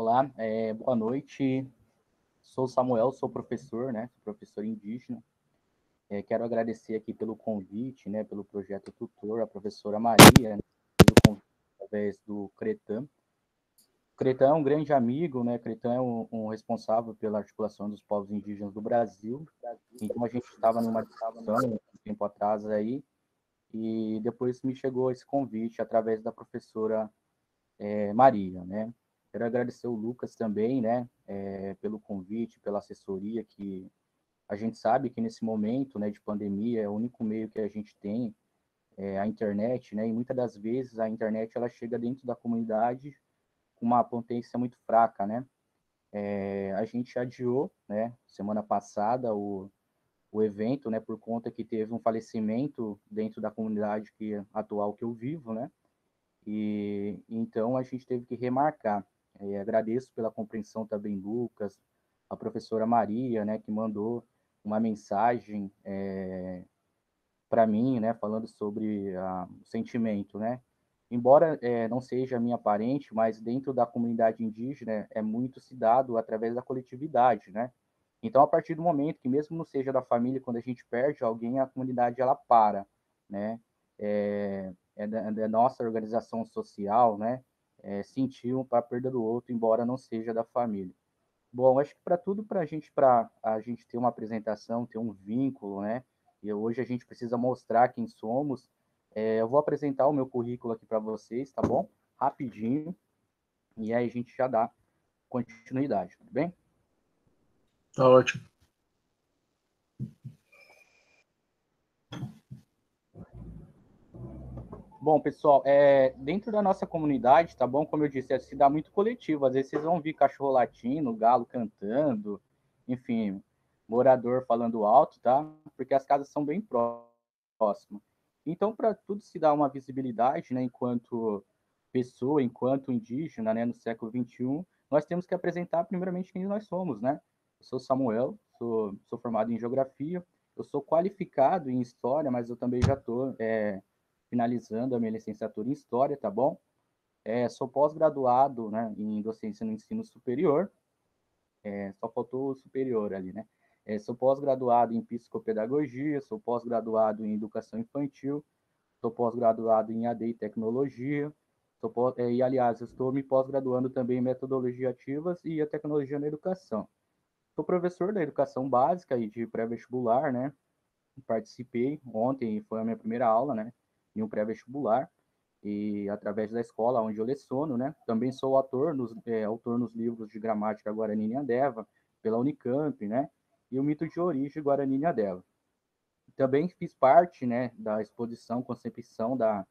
Olá, boa noite. Sou Samuel, sou professor, né? Professor indígena. Quero agradecer aqui pelo convite, né? Pelo projeto Tutor, a professora Maria, né, pelo convite através do Cretan. O Cretan é um grande amigo, né? Cretan é um responsável pela articulação dos povos indígenas do Brasil. Então a gente estava numa discussão um tempo atrás aí e depois me chegou esse convite através da professora Maria, né? Quero agradecer o Lucas também, né, pelo convite, pela assessoria, que a gente sabe que nesse momento, né, de pandemia, é o único meio que a gente tem, a internet, né, e muitas das vezes a internet ela chega dentro da comunidade com uma potência muito fraca, né? A gente adiou, né, semana passada o evento, né, por conta que teve um falecimento dentro da comunidade atual que eu vivo, né? E então a gente teve que remarcar. Agradeço pela compreensão também, Lucas, a professora Maria, né, que mandou uma mensagem para mim, né, falando sobre o sentimento, né. Embora não seja minha parente, mas dentro da comunidade indígena é muito se dado através da coletividade, né. Então, a partir do momento que mesmo não seja da família, quando a gente perde alguém, a comunidade ela para, né. Da nossa organização social, né, sentir para a perda do outro, embora não seja da família. Bom, acho que para a gente ter uma apresentação, ter um vínculo, né? E hoje a gente precisa mostrar quem somos. Eu vou apresentar o meu currículo aqui para vocês, tá bom? Rapidinho, e aí a gente já dá continuidade, tudo bem? Tá ótimo. Bom, pessoal, dentro da nossa comunidade, tá bom? Como eu disse, se dá muito coletivo. Às vezes vocês vão ver cachorro latindo, galo cantando, enfim, morador falando alto, tá? Porque as casas são bem próximas. Então, para tudo se dar uma visibilidade, né, enquanto pessoa, enquanto indígena, né, no século XXI, nós temos que apresentar primeiramente quem nós somos, né? Eu sou Samuel, sou formado em geografia, eu sou qualificado em história, mas eu também já estou finalizando a minha licenciatura em História, tá bom? Sou pós-graduado, né, em docência no ensino superior, só faltou o superior ali, né? Sou pós-graduado em psicopedagogia, sou pós-graduado em educação infantil, sou pós-graduado em AD e tecnologia, e aliás, eu estou me pós-graduando também em metodologia ativas e a tecnologia na educação. Sou professor da educação básica e de pré-vestibular, né? Participei ontem, foi a minha primeira aula, né? Em um pré-vestibular e através da escola onde eu leciono, né? Também sou autor nos livros de gramática Guarani Inhandeva, pela Unicamp, né? E o mito de origem Guarani Inhandeva. Também fiz parte, né, da exposição, concepção da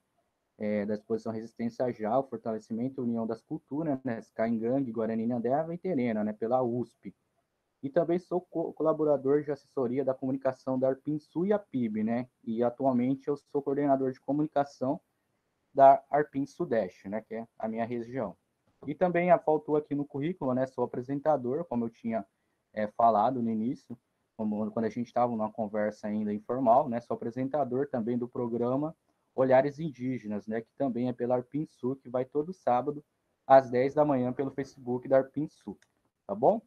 exposição Resistência Já, o Fortalecimento e União das Culturas, né? Caingangue, Guarani Inhandeva e Terena, né? Pela USP. E também sou colaborador de assessoria da comunicação da Arpinsul e a PIB, né? E atualmente eu sou coordenador de comunicação da Arpin Sudeste, né, que é a minha região. E também faltou aqui no currículo, né, sou apresentador, como eu tinha falado no início, quando a gente estava numa conversa ainda informal, né, sou apresentador também do programa Olhares Indígenas, né, que também é pela Arpin Sul, que vai todo sábado às 10 da manhã pelo Facebook da Arpin Sul, tá bom?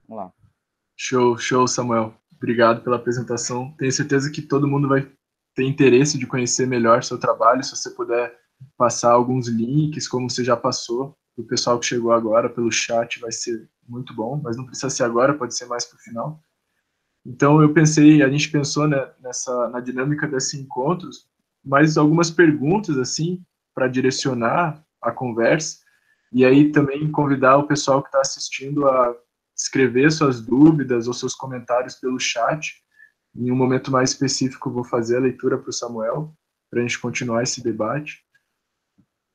Vamos lá. Show, show, Samuel. Obrigado pela apresentação. Tenho certeza que todo mundo vai ter interesse de conhecer melhor seu trabalho. Se você puder passar alguns links, como você já passou, para o pessoal que chegou agora pelo chat, vai ser muito bom, mas não precisa ser agora, pode ser mais para o final. Então, a gente pensou, né, na dinâmica desses encontros, mais algumas perguntas, assim, para direcionar a conversa, e aí também convidar o pessoal que está assistindo a escrever suas dúvidas ou seus comentários pelo chat. Em um momento mais específico, eu vou fazer a leitura para o Samuel, para a gente continuar esse debate.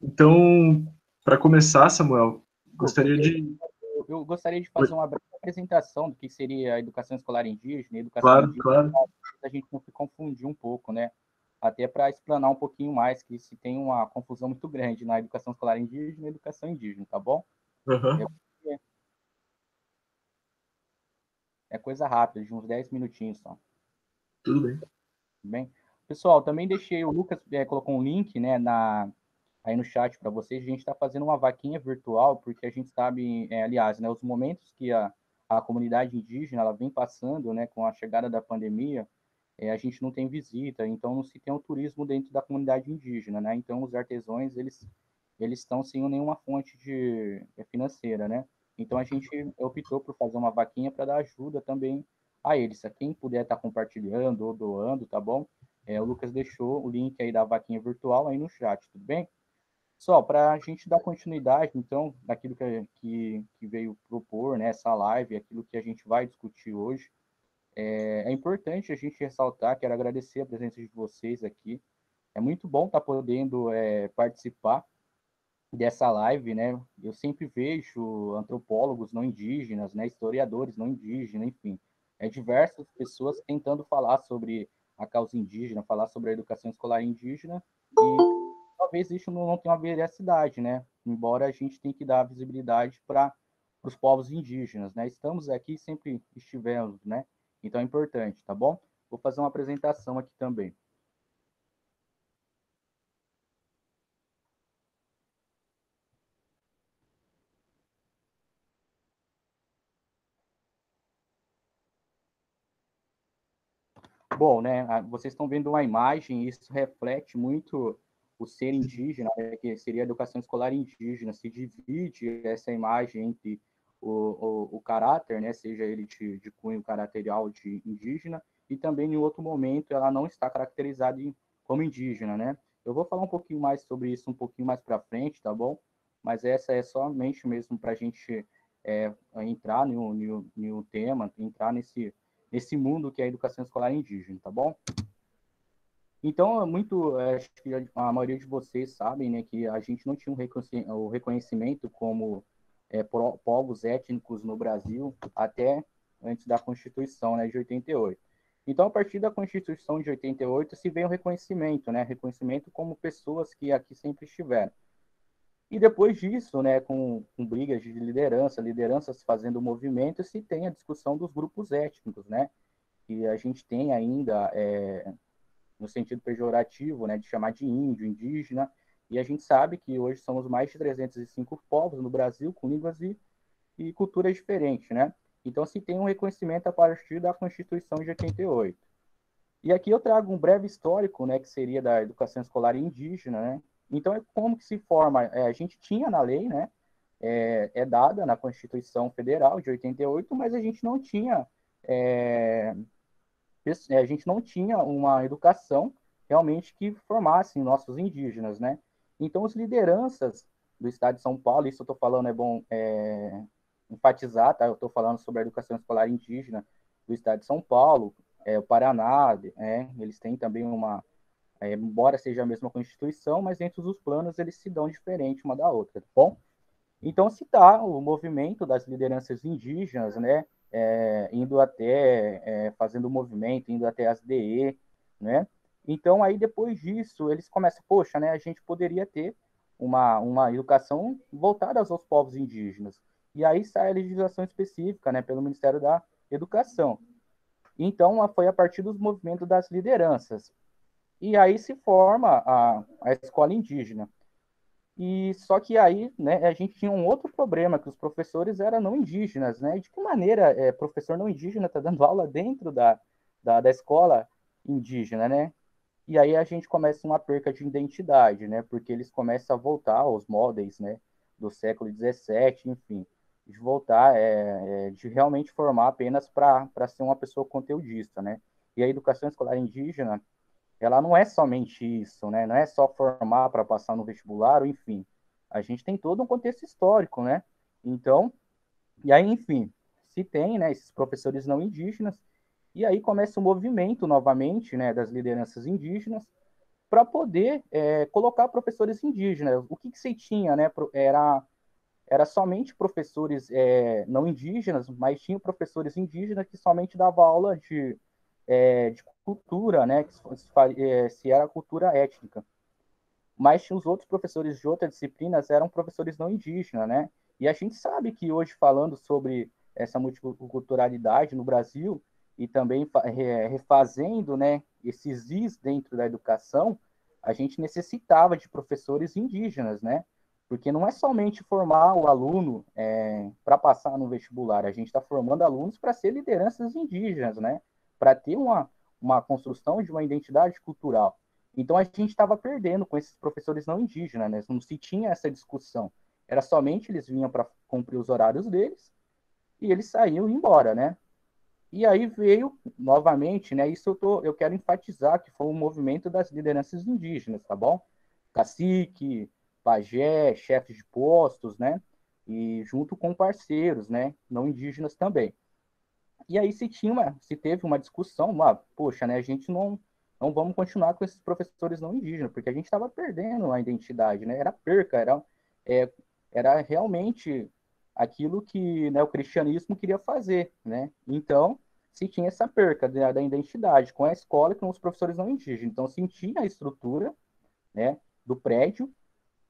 Então, para começar, Samuel, gostaria de... Eu gostaria de fazer uma breve apresentação do que seria a educação escolar indígena e educação Claro, indígena, claro. para a gente não se confundir um pouco, né? Até para explanar um pouquinho mais, que se tem uma confusão muito grande na educação escolar indígena e educação indígena, tá bom? Uhum. É, é coisa rápida, de uns 10 minutinhos só. Tudo bem. Tudo bem? Pessoal, também deixei, o Lucas colocou um link, né, aí no chat para vocês, a gente está fazendo uma vaquinha virtual, porque a gente sabe, aliás, né, os momentos que a comunidade indígena ela vem passando, né, com a chegada da pandemia, a gente não tem visita, então não se tem o turismo dentro da comunidade indígena, né? Então os artesãos eles estão sem nenhuma fonte de financeira, né? Então a gente optou por fazer uma vaquinha para dar ajuda também a eles. A quem puder estar compartilhando ou doando, tá bom? O Lucas deixou o link aí da vaquinha virtual aí no chat, tudo bem? Só para a gente dar continuidade, então, daquilo que veio propor, né, essa live, aquilo que a gente vai discutir hoje, é importante a gente ressaltar, quero agradecer a presença de vocês aqui. É muito bom estar podendo participar dessa live, né? Eu sempre vejo antropólogos não indígenas, né? Historiadores não indígenas, enfim, diversas pessoas tentando falar sobre a causa indígena, falar sobre a educação escolar indígena, e talvez isso não tenha uma veracidade, né? Embora a gente tenha que dar visibilidade para os povos indígenas, né? Estamos aqui, sempre estivemos, né? Então é importante, tá bom? Vou fazer uma apresentação aqui também. Bom, né? Vocês estão vendo uma imagem, e isso reflete muito o ser indígena, né, que seria a educação escolar indígena. Se divide essa imagem entre o caráter, né, seja ele de cunho caracterial de indígena, e também em outro momento ela não está caracterizada como indígena, né? Eu vou falar um pouquinho mais sobre isso um pouquinho mais para frente, tá bom? Mas essa é somente mesmo para a gente entrar no tema, entrar nesse mundo que é a educação escolar indígena, tá bom? Então, acho que a maioria de vocês sabem, né, que a gente não tinha o reconhecimento como povos étnicos no Brasil até antes da Constituição, né, de 88. Então, a partir da Constituição de 88, se vem o reconhecimento, né, reconhecimento como pessoas que aqui sempre estiveram. E depois disso, né, com brigas de liderança, lideranças fazendo movimento, se tem a discussão dos grupos étnicos, né, que a gente tem ainda no sentido pejorativo, né, de chamar de índio, indígena, e a gente sabe que hoje somos mais de 305 povos no Brasil, com línguas e culturas diferentes, né? Então, se tem um reconhecimento a partir da Constituição de 88. E aqui eu trago um breve histórico, né, que seria da educação escolar indígena, né? Então, como que se forma? A gente tinha na lei, né, dada na Constituição Federal de 88, mas a gente não tinha uma educação realmente que formasse nossos indígenas, né? Então, as lideranças do Estado de São Paulo, isso eu estou falando, é bom enfatizar, tá? Eu estou falando sobre a educação escolar indígena do Estado de São Paulo, o Paraná, eles têm também embora seja a mesma Constituição, mas dentro dos planos eles se dão diferente uma da outra, tá bom? Então, citar o movimento das lideranças indígenas, né, indo até, fazendo o movimento, indo até as DE, né? Então, aí depois disso, eles começam, poxa, né, a gente poderia ter uma educação voltada aos povos indígenas. E aí sai a legislação específica, né, pelo Ministério da Educação. Então, foi a partir dos movimentos das lideranças. E aí se forma a escola indígena. E só que aí, né, a gente tinha um outro problema, que os professores eram não indígenas, né? De que maneira professor não indígena está dando aula dentro da escola indígena, né? E aí a gente começa uma perca de identidade, né? Porque eles começam a voltar aos moldes, né? Do século XVII, enfim, de voltar, de realmente formar apenas para ser uma pessoa conteudista, né? E a educação escolar indígena ela não é somente isso, né? Não é só formar para passar no vestibular, ou enfim. A gente tem todo um contexto histórico, né? Então, e aí, enfim, se tem, né, esses professores não indígenas, e aí começa o movimento novamente, né, das lideranças indígenas para poder colocar professores indígenas. O que se tinha, né? Era somente professores não indígenas, mas tinha professores indígenas que somente davam aula de cultura, né, se era cultura étnica. Mas tinha os outros professores de outras disciplinas eram professores não indígenas, né? E a gente sabe que hoje, falando sobre essa multiculturalidade no Brasil e também refazendo, né, esses is dentro da educação, a gente necessitava de professores indígenas, né? Porque não é somente formar o aluno para passar no vestibular, a gente está formando alunos para ser lideranças indígenas, né? Para ter uma construção de uma identidade cultural. Então a gente estava perdendo com esses professores não indígenas, né? Não se tinha essa discussão. Era somente eles vinham para cumprir os horários deles e eles saíam e iam embora, né? E aí veio novamente, né? Isso eu quero enfatizar que foi um movimento das lideranças indígenas, tá bom? Cacique, pajé, chefes de postos, né? E junto com parceiros, né? Não indígenas também. E aí se teve uma discussão, poxa, né? A gente não vamos continuar com esses professores não indígenas, porque a gente estava perdendo a identidade, né? Era perca, é, era realmente aquilo que, né, o cristianismo queria fazer, né? Então, se tinha essa perca da identidade com a escola e com os professores não indígenas. Então, se tinha a estrutura, né, do prédio,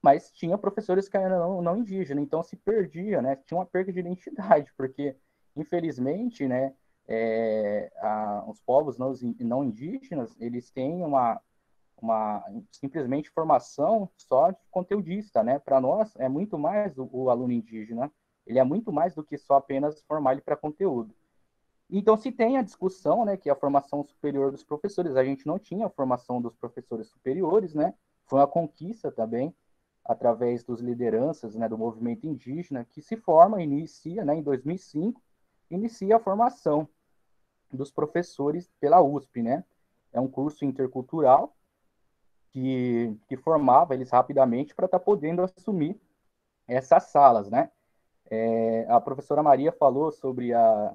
mas tinha professores que eram não indígenas, então se perdia, né? Tinha uma perda de identidade, porque, infelizmente, né, os povos não indígenas, eles têm uma simplesmente formação só de conteudista, né? Para nós, é muito mais o aluno indígena, ele é muito mais do que só apenas formar ele para conteúdo. Então, se tem a discussão, né, que é a formação superior dos professores, a gente não tinha a formação dos professores superiores, né? Foi uma conquista também, através dos lideranças, né, do movimento indígena, que se forma, inicia, né, em 2005, inicia a formação dos professores pela USP, né? É um curso intercultural que formava eles rapidamente para estar podendo assumir essas salas, né? A professora Maria falou sobre a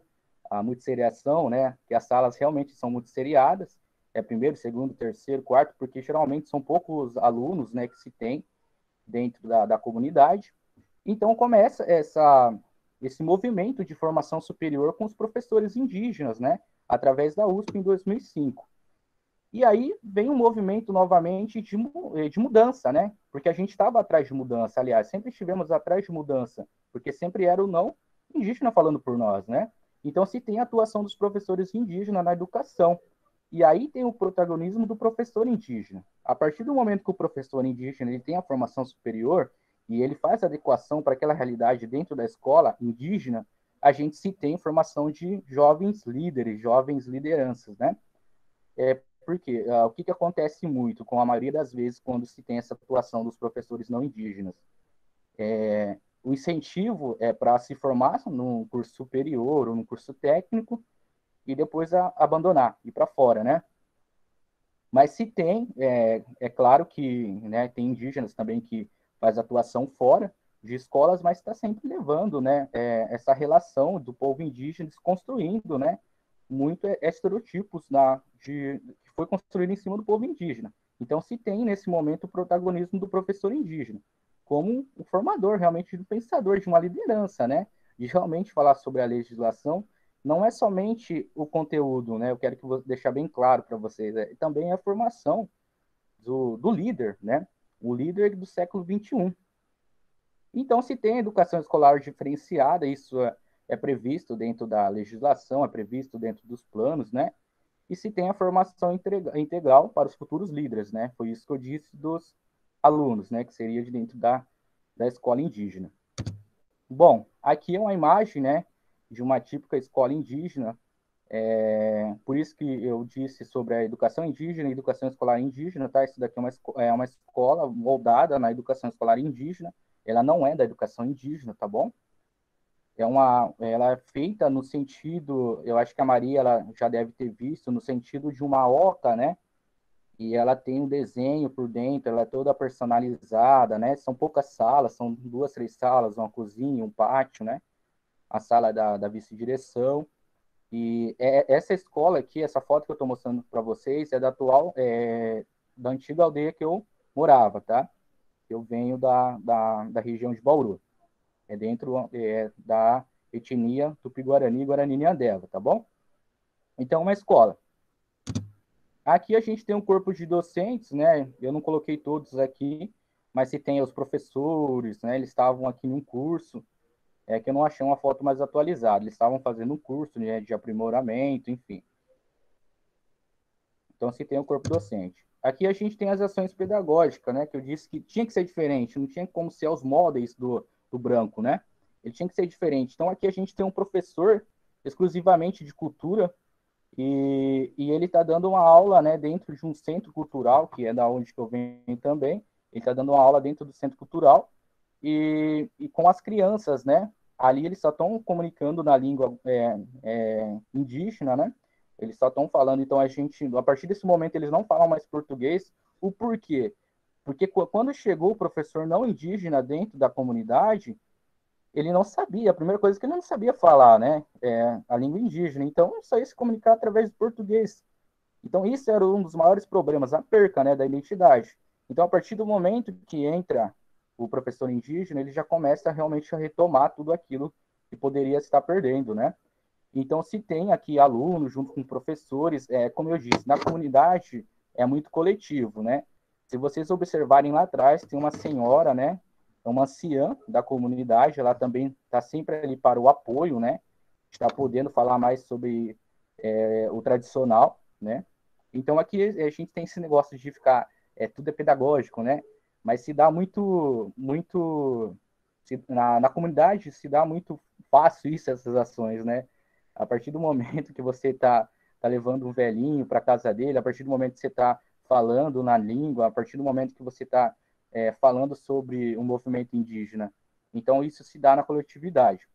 multisseriação, né? Que as salas realmente são multisseriadas, primeiro, segundo, terceiro, quarto, porque geralmente são poucos alunos, né, que se tem dentro da comunidade. Então começa esse movimento de formação superior com os professores indígenas, né? Através da USP em 2005. E aí vem um movimento novamente de mudança, né? Porque a gente estava atrás de mudança, aliás, sempre estivemos atrás de mudança, porque sempre era o não indígena falando por nós, né? Então se tem a atuação dos professores indígenas na educação. E aí tem o protagonismo do professor indígena. A partir do momento que o professor indígena ele tem a formação superior e ele faz a adequação para aquela realidade dentro da escola indígena, a gente se tem formação de jovens líderes, jovens lideranças, né? Porque o que acontece muito com a maioria das vezes quando se tem essa atuação dos professores não indígenas? O incentivo é para se formar num curso superior ou num curso técnico e depois abandonar, ir para fora, né? Mas se tem, claro que, né, tem indígenas também que faz atuação fora de escolas, mas está sempre levando, né, essa relação do povo indígena, desconstruindo, né, muito estereotipos que foi construído em cima do povo indígena. Então se tem nesse momento o protagonismo do professor indígena como o formador realmente do pensador, de uma liderança, né, de realmente falar sobre a legislação. Não é somente o conteúdo, né? Eu quero que vou deixar bem claro para vocês, também a formação do líder, né? O líder do século XXI. Então, se tem educação escolar diferenciada, isso é previsto dentro da legislação, é previsto dentro dos planos, né? E se tem a formação integral para os futuros líderes, né? Foi isso que eu disse dos alunos, né? Que seria de dentro da escola indígena. Bom, aqui é uma imagem, né? De uma típica escola indígena. Por isso que eu disse sobre a educação indígena e educação escolar indígena, tá? Isso daqui é uma escola moldada na educação escolar indígena. Ela não é da educação indígena, tá bom? Ela é feita no sentido, eu acho que a Maria ela já deve ter visto, no sentido de uma oca, né? E ela tem um desenho por dentro, ela é toda personalizada, né? São poucas salas, são 2, 3 salas, uma cozinha, um pátio, né? A sala da vice-direção. E essa escola aqui, essa foto que eu estou mostrando para vocês, é da antiga aldeia que eu morava, tá? Eu venho da região de Bauru. É dentro da etnia Tupi-Guarani e Guarani-Niandela, tá bom? Então, uma escola. Aqui a gente tem um corpo de docentes, né? Eu não coloquei todos aqui, mas se tem os professores, né? Eles estavam aqui num curso, que eu não achei uma foto mais atualizada. Eles estavam fazendo um curso, né, de aprimoramento, enfim. Então, se tem o corpo docente. aqui a gente tem as ações pedagógicas, né? Que eu disse que tinha que ser diferente, não tinha como ser os moldes do branco, né? Ele tinha que ser diferente. Então aqui a gente tem um professor exclusivamente de cultura e ele está dando uma aula, né, dentro de um centro cultural, que é da onde que eu venho também. Ele está dando uma aula dentro do centro cultural e com as crianças, né? Ali eles só estão comunicando na língua indígena, né? Eles só estão falando, então a partir desse momento, eles não falam mais português. O porquê? Porque quando chegou o professor não indígena dentro da comunidade, ele não sabia, a primeira coisa que ele não sabia falar, né? É a língua indígena. Então, só ia se comunicar através do português. Então, isso era um dos maiores problemas, a perca, né, da identidade. Então, a partir do momento que entra o professor indígena, ele já começa realmente a retomar tudo aquilo que poderia estar perdendo, né? Então, se tem aqui alunos junto com professores, como eu disse, na comunidade é muito coletivo, né? Se vocês observarem lá atrás, tem uma senhora, né? É uma anciã da comunidade, ela também está sempre ali para o apoio, né? Está podendo falar mais sobre o tradicional, né? Então aqui a gente tem esse negócio de ficar, tudo é pedagógico, né? Mas se dá na comunidade se dá muito fácil isso, essas ações, né? A partir do momento que você tá levando um velhinho para casa dele, a partir do momento que você está falando na língua, a partir do momento que você está falando sobre um movimento indígena, então isso se dá na coletividade.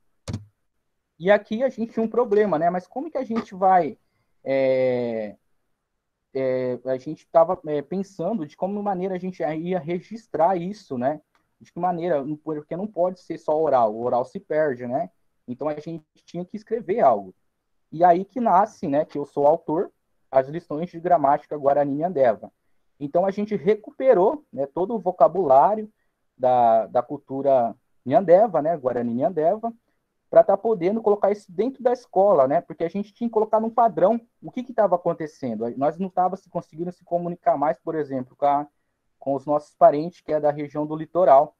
E aqui a gente tinha um problema, né? Mas como que a gente vai a gente estava pensando de como maneira a gente ia registrar isso, né? De que maneira, porque não pode ser só oral, o oral se perde, né? Então a gente tinha que escrever algo. E aí que nasce, né, que eu sou autor, as lições de gramática Guarani-Nhandeva. Então a gente recuperou, né, todo o vocabulário da cultura Nhandeva, né, Guarani-Nhandeva, para estar podendo colocar isso dentro da escola, né? Porque a gente tinha que colocar num padrão o que estava acontecendo. Nós não estávamos conseguindo se comunicar mais, por exemplo, com os nossos parentes, que é da região do litoral.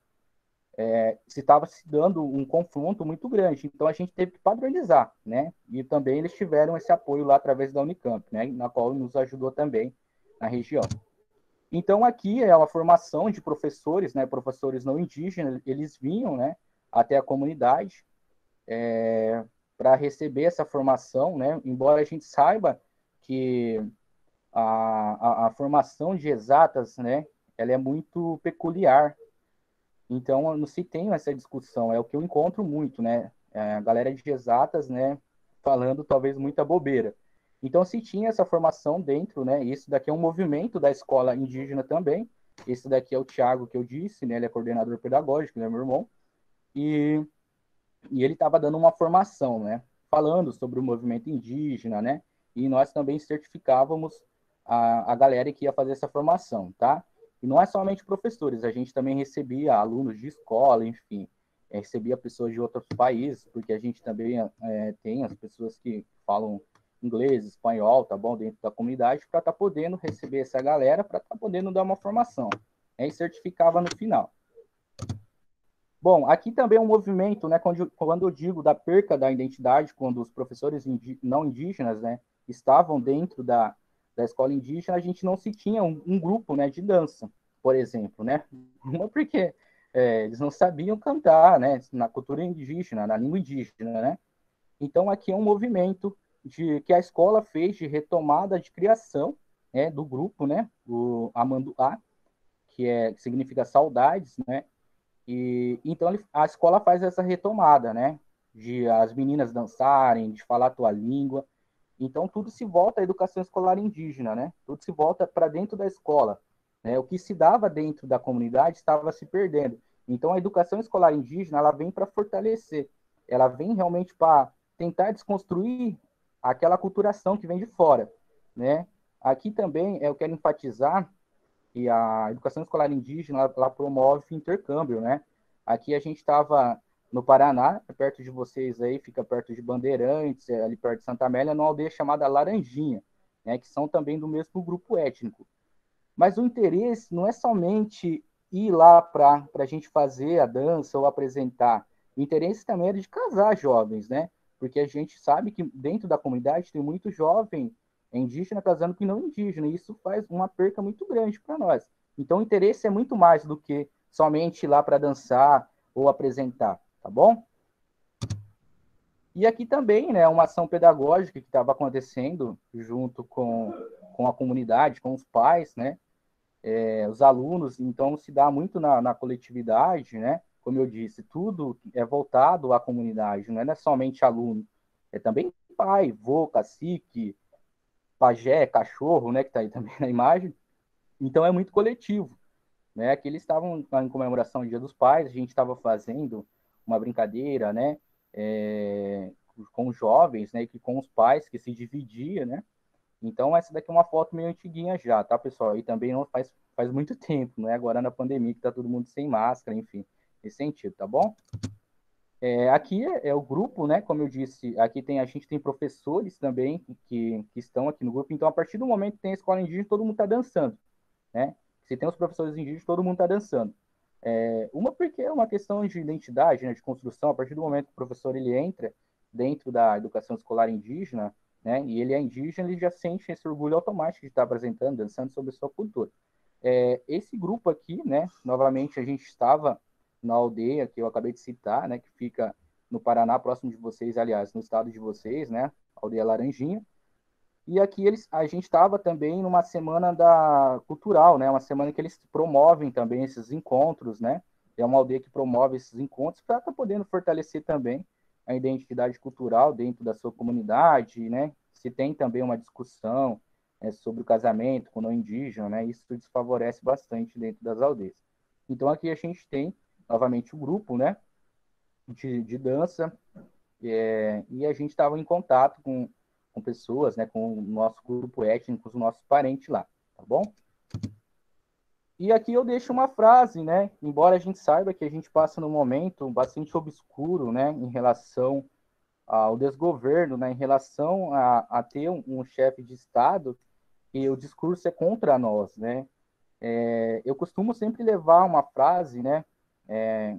Se estava se dando um confronto muito grande. Então a gente teve que padronizar, né? E também eles tiveram esse apoio lá através da Unicamp, né? Na qual nos ajudou também na região. Então aqui é uma formação de professores, né? Professores não indígenas, eles vinham, né? Até a comunidade para receber essa formação, né? Embora a gente saiba que a formação de exatas, né? Ela é muito peculiar. Então, não se tem essa discussão. É o que eu encontro muito, né? A galera de exatas, né? Falando talvez muita bobeira. Então, se tinha essa formação dentro, né? Isso daqui é um movimento da escola indígena também. Esse daqui é o Tiago que eu disse, né? Ele é coordenador pedagógico, né? Meu irmão. E ele estava dando uma formação, né? Falando sobre o movimento indígena, né? E nós também certificávamos a galera que ia fazer essa formação, tá? E não é somente professores, a gente também recebia alunos de escola, enfim, recebia pessoas de outros países, porque a gente também tem as pessoas que falam inglês, espanhol, tá bom, dentro da comunidade, para estar podendo receber essa galera, para estar podendo dar uma formação, né? E certificava no final. Bom, aqui também é um movimento, né, quando eu digo da perca da identidade, quando os professores não indígenas, né, estavam dentro da escola indígena, a gente não se tinha um grupo, né, de dança, por exemplo, né, não porque eles não sabiam cantar, né, na cultura indígena, na língua indígena, né. Então aqui é um movimento que a escola fez de retomada de criação, né, do grupo, né, o Amanduá, que significa saudades, né. E então a escola faz essa retomada, né? De as meninas dançarem, de falar a tua língua. Então tudo se volta à educação escolar indígena, né? Tudo se volta para dentro da escola, né? O que se dava dentro da comunidade estava se perdendo. Então a educação escolar indígena ela vem para fortalecer, ela vem realmente para tentar desconstruir aquela culturação que vem de fora, né? Aqui também eu quero enfatizar e a educação escolar indígena ela promove intercâmbio, né? Aqui a gente estava no Paraná, perto de vocês aí, fica perto de Bandeirantes, ali perto de Santa Amélia, numa aldeia chamada Laranjinha, né? Que são também do mesmo grupo étnico. Mas o interesse não é somente ir lá para a gente fazer a dança ou apresentar. O interesse também era de casar jovens, né? Porque a gente sabe que dentro da comunidade tem muito jovem é indígena casando com não indígena, e isso faz uma perca muito grande para nós. Então, o interesse é muito mais do que somente ir lá para dançar ou apresentar, tá bom? E aqui também, né, uma ação pedagógica que estava acontecendo junto com a comunidade, com os pais, né, os alunos, então se dá muito na coletividade, né, como eu disse, tudo é voltado à comunidade, não é somente aluno, é também pai, vô, cacique, pajé, cachorro, né, que está aí também na imagem, então é muito coletivo, né, que eles estavam em comemoração do Dia dos Pais, a gente estava fazendo uma brincadeira, né, com os jovens, né, que com os pais, que se dividia, né, então essa daqui é uma foto meio antiguinha já, tá, pessoal, e também não faz muito tempo, né, agora na pandemia que tá todo mundo sem máscara, enfim, nesse sentido, tá bom? Aqui é o grupo, né? Como eu disse, aqui a gente tem professores também que estão aqui no grupo. Então, a partir do momento que tem a escola indígena, todo mundo está dançando, né? Se tem os professores indígenas, todo mundo está dançando. Uma porque é uma questão de identidade, né, de construção. A partir do momento que o professor ele entra dentro da educação escolar indígena, né? E ele é indígena, ele já sente esse orgulho automático de estar apresentando, dançando sobre a sua cultura. Esse grupo aqui, né? Novamente a gente estava na aldeia que eu acabei de citar, né, que fica no Paraná, próximo de vocês, aliás, no estado de vocês, né, aldeia Laranjinha. E aqui a gente estava também numa semana cultural, né, uma semana que eles promovem também esses encontros, né. É uma aldeia que promove esses encontros para estar podendo fortalecer também a identidade cultural dentro da sua comunidade, né. Se tem também uma discussão sobre o casamento com não indígena, né, isso desfavorece bastante dentro das aldeias. Então aqui a gente tem novamente o grupo, né, de dança, e a gente estava em contato com pessoas, né, com o nosso grupo étnico, os nossos parentes lá, tá bom? E aqui eu deixo uma frase, né, embora a gente saiba que a gente passa num momento bastante obscuro, né, em relação ao desgoverno, né, em relação a ter um chefe de Estado, e o discurso é contra nós, né? Eu costumo sempre levar uma frase, né,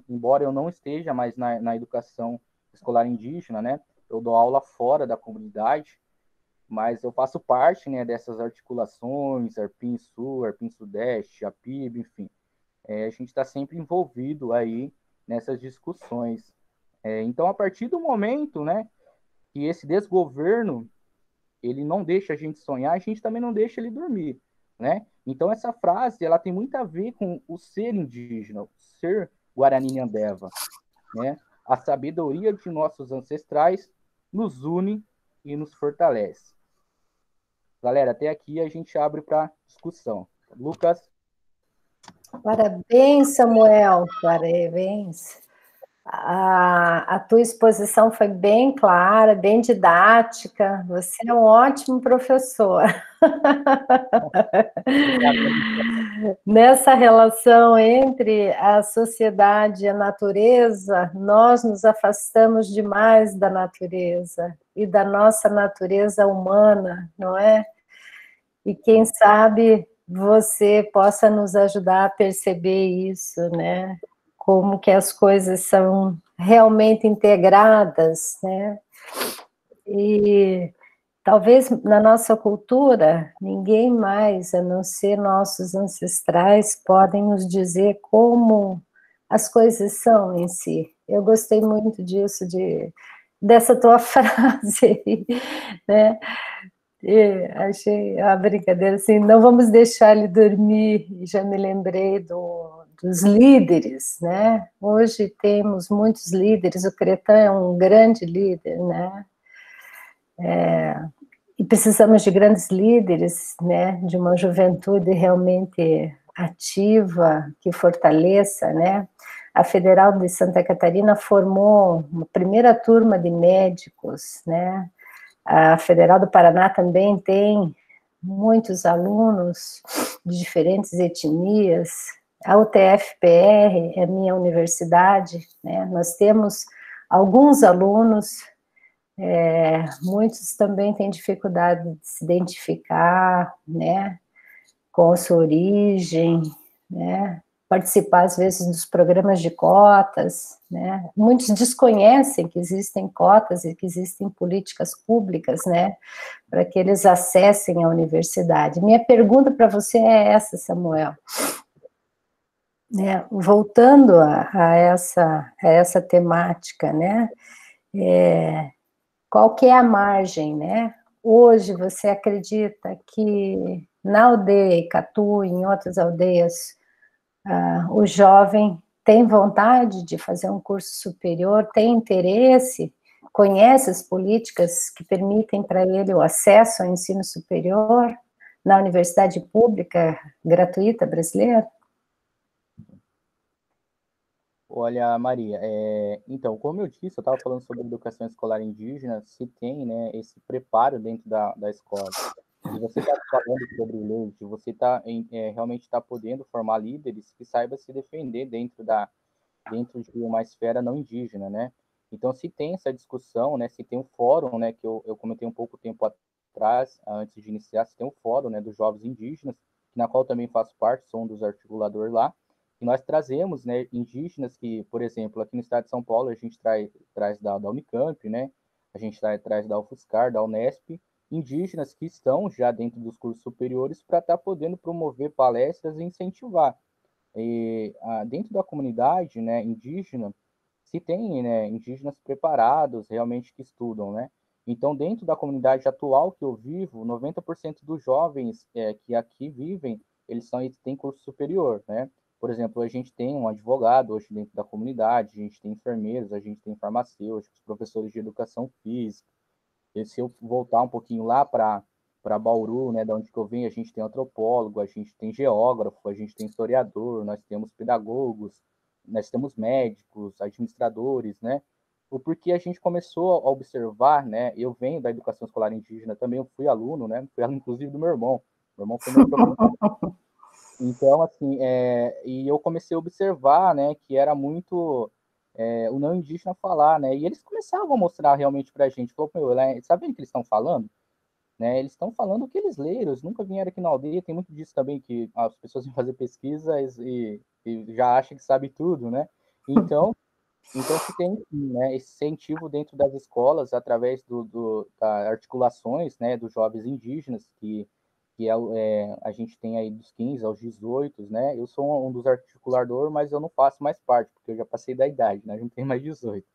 embora eu não esteja mais na educação escolar indígena, né, eu dou aula fora da comunidade, mas eu faço parte, né, dessas articulações, Arpim Sul, Arpim Sudeste, APIB, enfim. A gente está sempre envolvido aí nessas discussões. Então, a partir do momento, né, que esse desgoverno ele não deixa a gente sonhar, a gente também não deixa ele dormir, né? Então essa frase, ela tem muito a ver com o ser indígena, o ser Guarani-Nhambeva, né? A sabedoria de nossos ancestrais nos une e nos fortalece. Galera, até aqui a gente abre para discussão. Lucas? Parabéns, Samuel, parabéns. A tua exposição foi bem clara, bem didática, você é um ótimo professor. Nessa relação entre a sociedade e a natureza, nós nos afastamos demais da natureza e da nossa natureza humana, não é? E quem sabe você possa nos ajudar a perceber isso, né? Como que as coisas são realmente integradas, né? E talvez na nossa cultura, ninguém mais, a não ser nossos ancestrais, podem nos dizer como as coisas são em si. Eu gostei muito disso, dessa tua frase, né? E achei a brincadeira assim, não vamos deixar ele dormir, já me lembrei dos líderes, né? Hoje temos muitos líderes, o Cretan é um grande líder, né? E precisamos de grandes líderes, né? De uma juventude realmente ativa, que fortaleça, né? A Federal de Santa Catarina formou uma primeira turma de médicos, né? A Federal do Paraná também tem muitos alunos de diferentes etnias. A UTF-PR é minha universidade, né? Nós temos alguns alunos, muitos também têm dificuldade de se identificar, né, com a sua origem, né? participar, às vezes, dos programas de cotas, né? Muitos desconhecem que existem cotas e que existem políticas públicas, né, para que eles acessem a universidade. Minha pergunta para você é essa, Samuel. Voltando a essa temática, né, qual que é a margem, né? Hoje você acredita que na aldeia Icatu, em outras aldeias, o jovem tem vontade de fazer um curso superior, tem interesse, conhece as políticas que permitem para ele o acesso ao ensino superior na universidade pública gratuita brasileira? Olha, Maria, então, como eu disse, eu estava falando sobre educação escolar indígena, se tem, né, esse preparo dentro da escola. E você está falando sobre leite, você realmente está podendo formar líderes que saibam se defender dentro de uma esfera não indígena, né? Então, se tem essa discussão, né, se tem um fórum, né, que eu comentei um pouco tempo atrás, antes de iniciar, se tem um fórum, né, dos jovens indígenas, na qual também faço parte, sou um dos articuladores lá, e nós trazemos, né, indígenas que, por exemplo, aqui no estado de São Paulo, a gente traz da Unicamp, né, a gente traz da UFSCar, da Unesp, indígenas que estão já dentro dos cursos superiores para estar podendo promover palestras e incentivar. Dentro da comunidade, né, indígena, se tem, né, indígenas preparados, realmente que estudam, né? Então, dentro da comunidade atual que eu vivo, 90% dos jovens que aqui vivem, eles têm curso superior, né? Por exemplo, a gente tem um advogado hoje dentro da comunidade, a gente tem enfermeiros, a gente tem farmacêuticos, professores de educação física. E se eu voltar um pouquinho lá para Bauru, né, da onde que eu venho, a gente tem antropólogo, a gente tem geógrafo, a gente tem historiador, nós temos pedagogos, nós temos médicos, administradores, né? O porquê a gente começou a observar, né? Eu venho da educação escolar indígena também, eu fui aluno, né? Fui aluno, inclusive, do meu irmão. Meu irmão foi meu professor. Então, assim, e eu comecei a observar, né, que era muito o não indígena falar, né? E eles começavam a mostrar realmente para a gente, falou, meu, sabe o que eles estão falando? Né? Eles estão falando o que eles leram, eles nunca vieram aqui na aldeia, tem muito disso também, que as pessoas vão fazer pesquisas e já acham que sabe tudo, né? Então se tem, né, esse incentivo dentro das escolas, através das articulações, né, dos jovens indígenas, a gente tem aí dos 15 aos 18, né? Eu sou um dos articuladores, mas eu não faço mais parte, porque eu já passei da idade, né? Eu não tenho mais 18.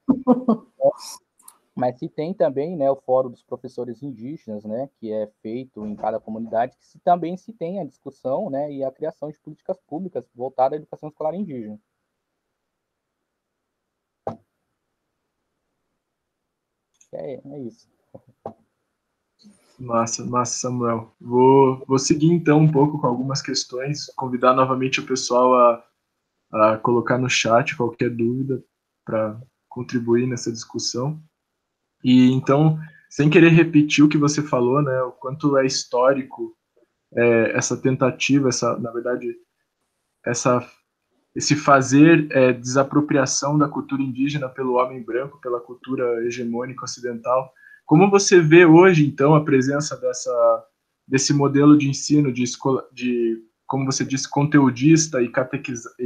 Mas se tem também, né, o Fórum dos Professores Indígenas, né, que é feito em cada comunidade, que também se tem a discussão, né, e a criação de políticas públicas voltadas à educação escolar indígena. É isso. Massa, massa, Samuel. Vou seguir então um pouco com algumas questões, convidar novamente o pessoal a colocar no chat qualquer dúvida para contribuir nessa discussão. E então, sem querer repetir o que você falou, né, o quanto é histórico essa tentativa, na verdade, esse fazer desapropriação da cultura indígena pelo homem branco, pela cultura hegemônica ocidental. Como você vê hoje, então, a presença desse modelo de ensino, como você disse, conteudista e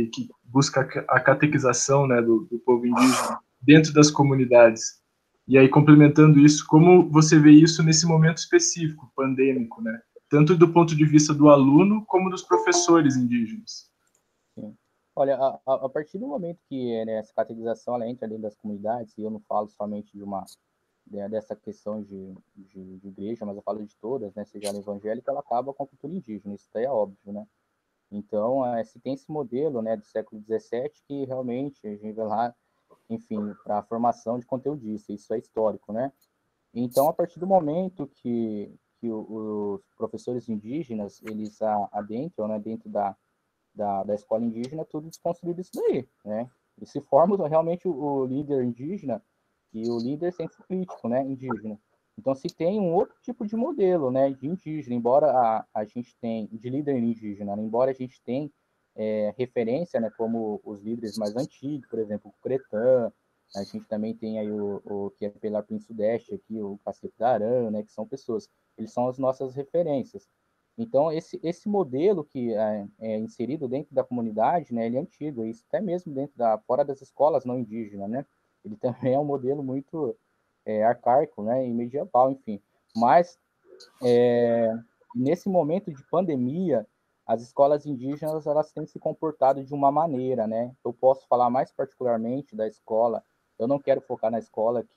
que busca a catequização, né, do povo indígena dentro das comunidades? E aí, complementando isso, como você vê isso nesse momento específico, pandêmico, né? Tanto do ponto de vista do aluno, como dos professores indígenas? Sim. Olha, a partir do momento que, né, essa catequização ela entra dentro das comunidades, e eu não falo somente dessa questão de igreja, mas eu falo de todas, né, seja ela evangélica, ela acaba com a cultura indígena, isso daí é óbvio, né? Então, se tem esse modelo, né, do século XVII, que realmente a gente vai lá, enfim, para a formação de conteudista, isso é histórico, né? Então, a partir do momento que os professores indígenas, eles adentram, né, dentro da escola indígena, tudo desconstruído isso daí, né? E se forma realmente o líder indígena e o líder senso crítico, né, indígena. Então, se tem um outro tipo de modelo, né, de indígena, embora a gente tenha, de líder indígena, né, embora a gente tenha referência, né, como os líderes mais antigos, por exemplo, o Cretã, a gente também tem aí o que é Pelar Sudeste aqui, o Cacete da Arã, né, que são pessoas, eles são as nossas referências. Então, esse modelo que é inserido dentro da comunidade, né, ele é antigo, isso até mesmo fora das escolas não indígenas, né? Ele também é um modelo muito arcaico, né, e medieval, enfim. Mas, nesse momento de pandemia, as escolas indígenas, elas têm se comportado de uma maneira, né? Eu posso falar mais particularmente da escola, eu não quero focar na escola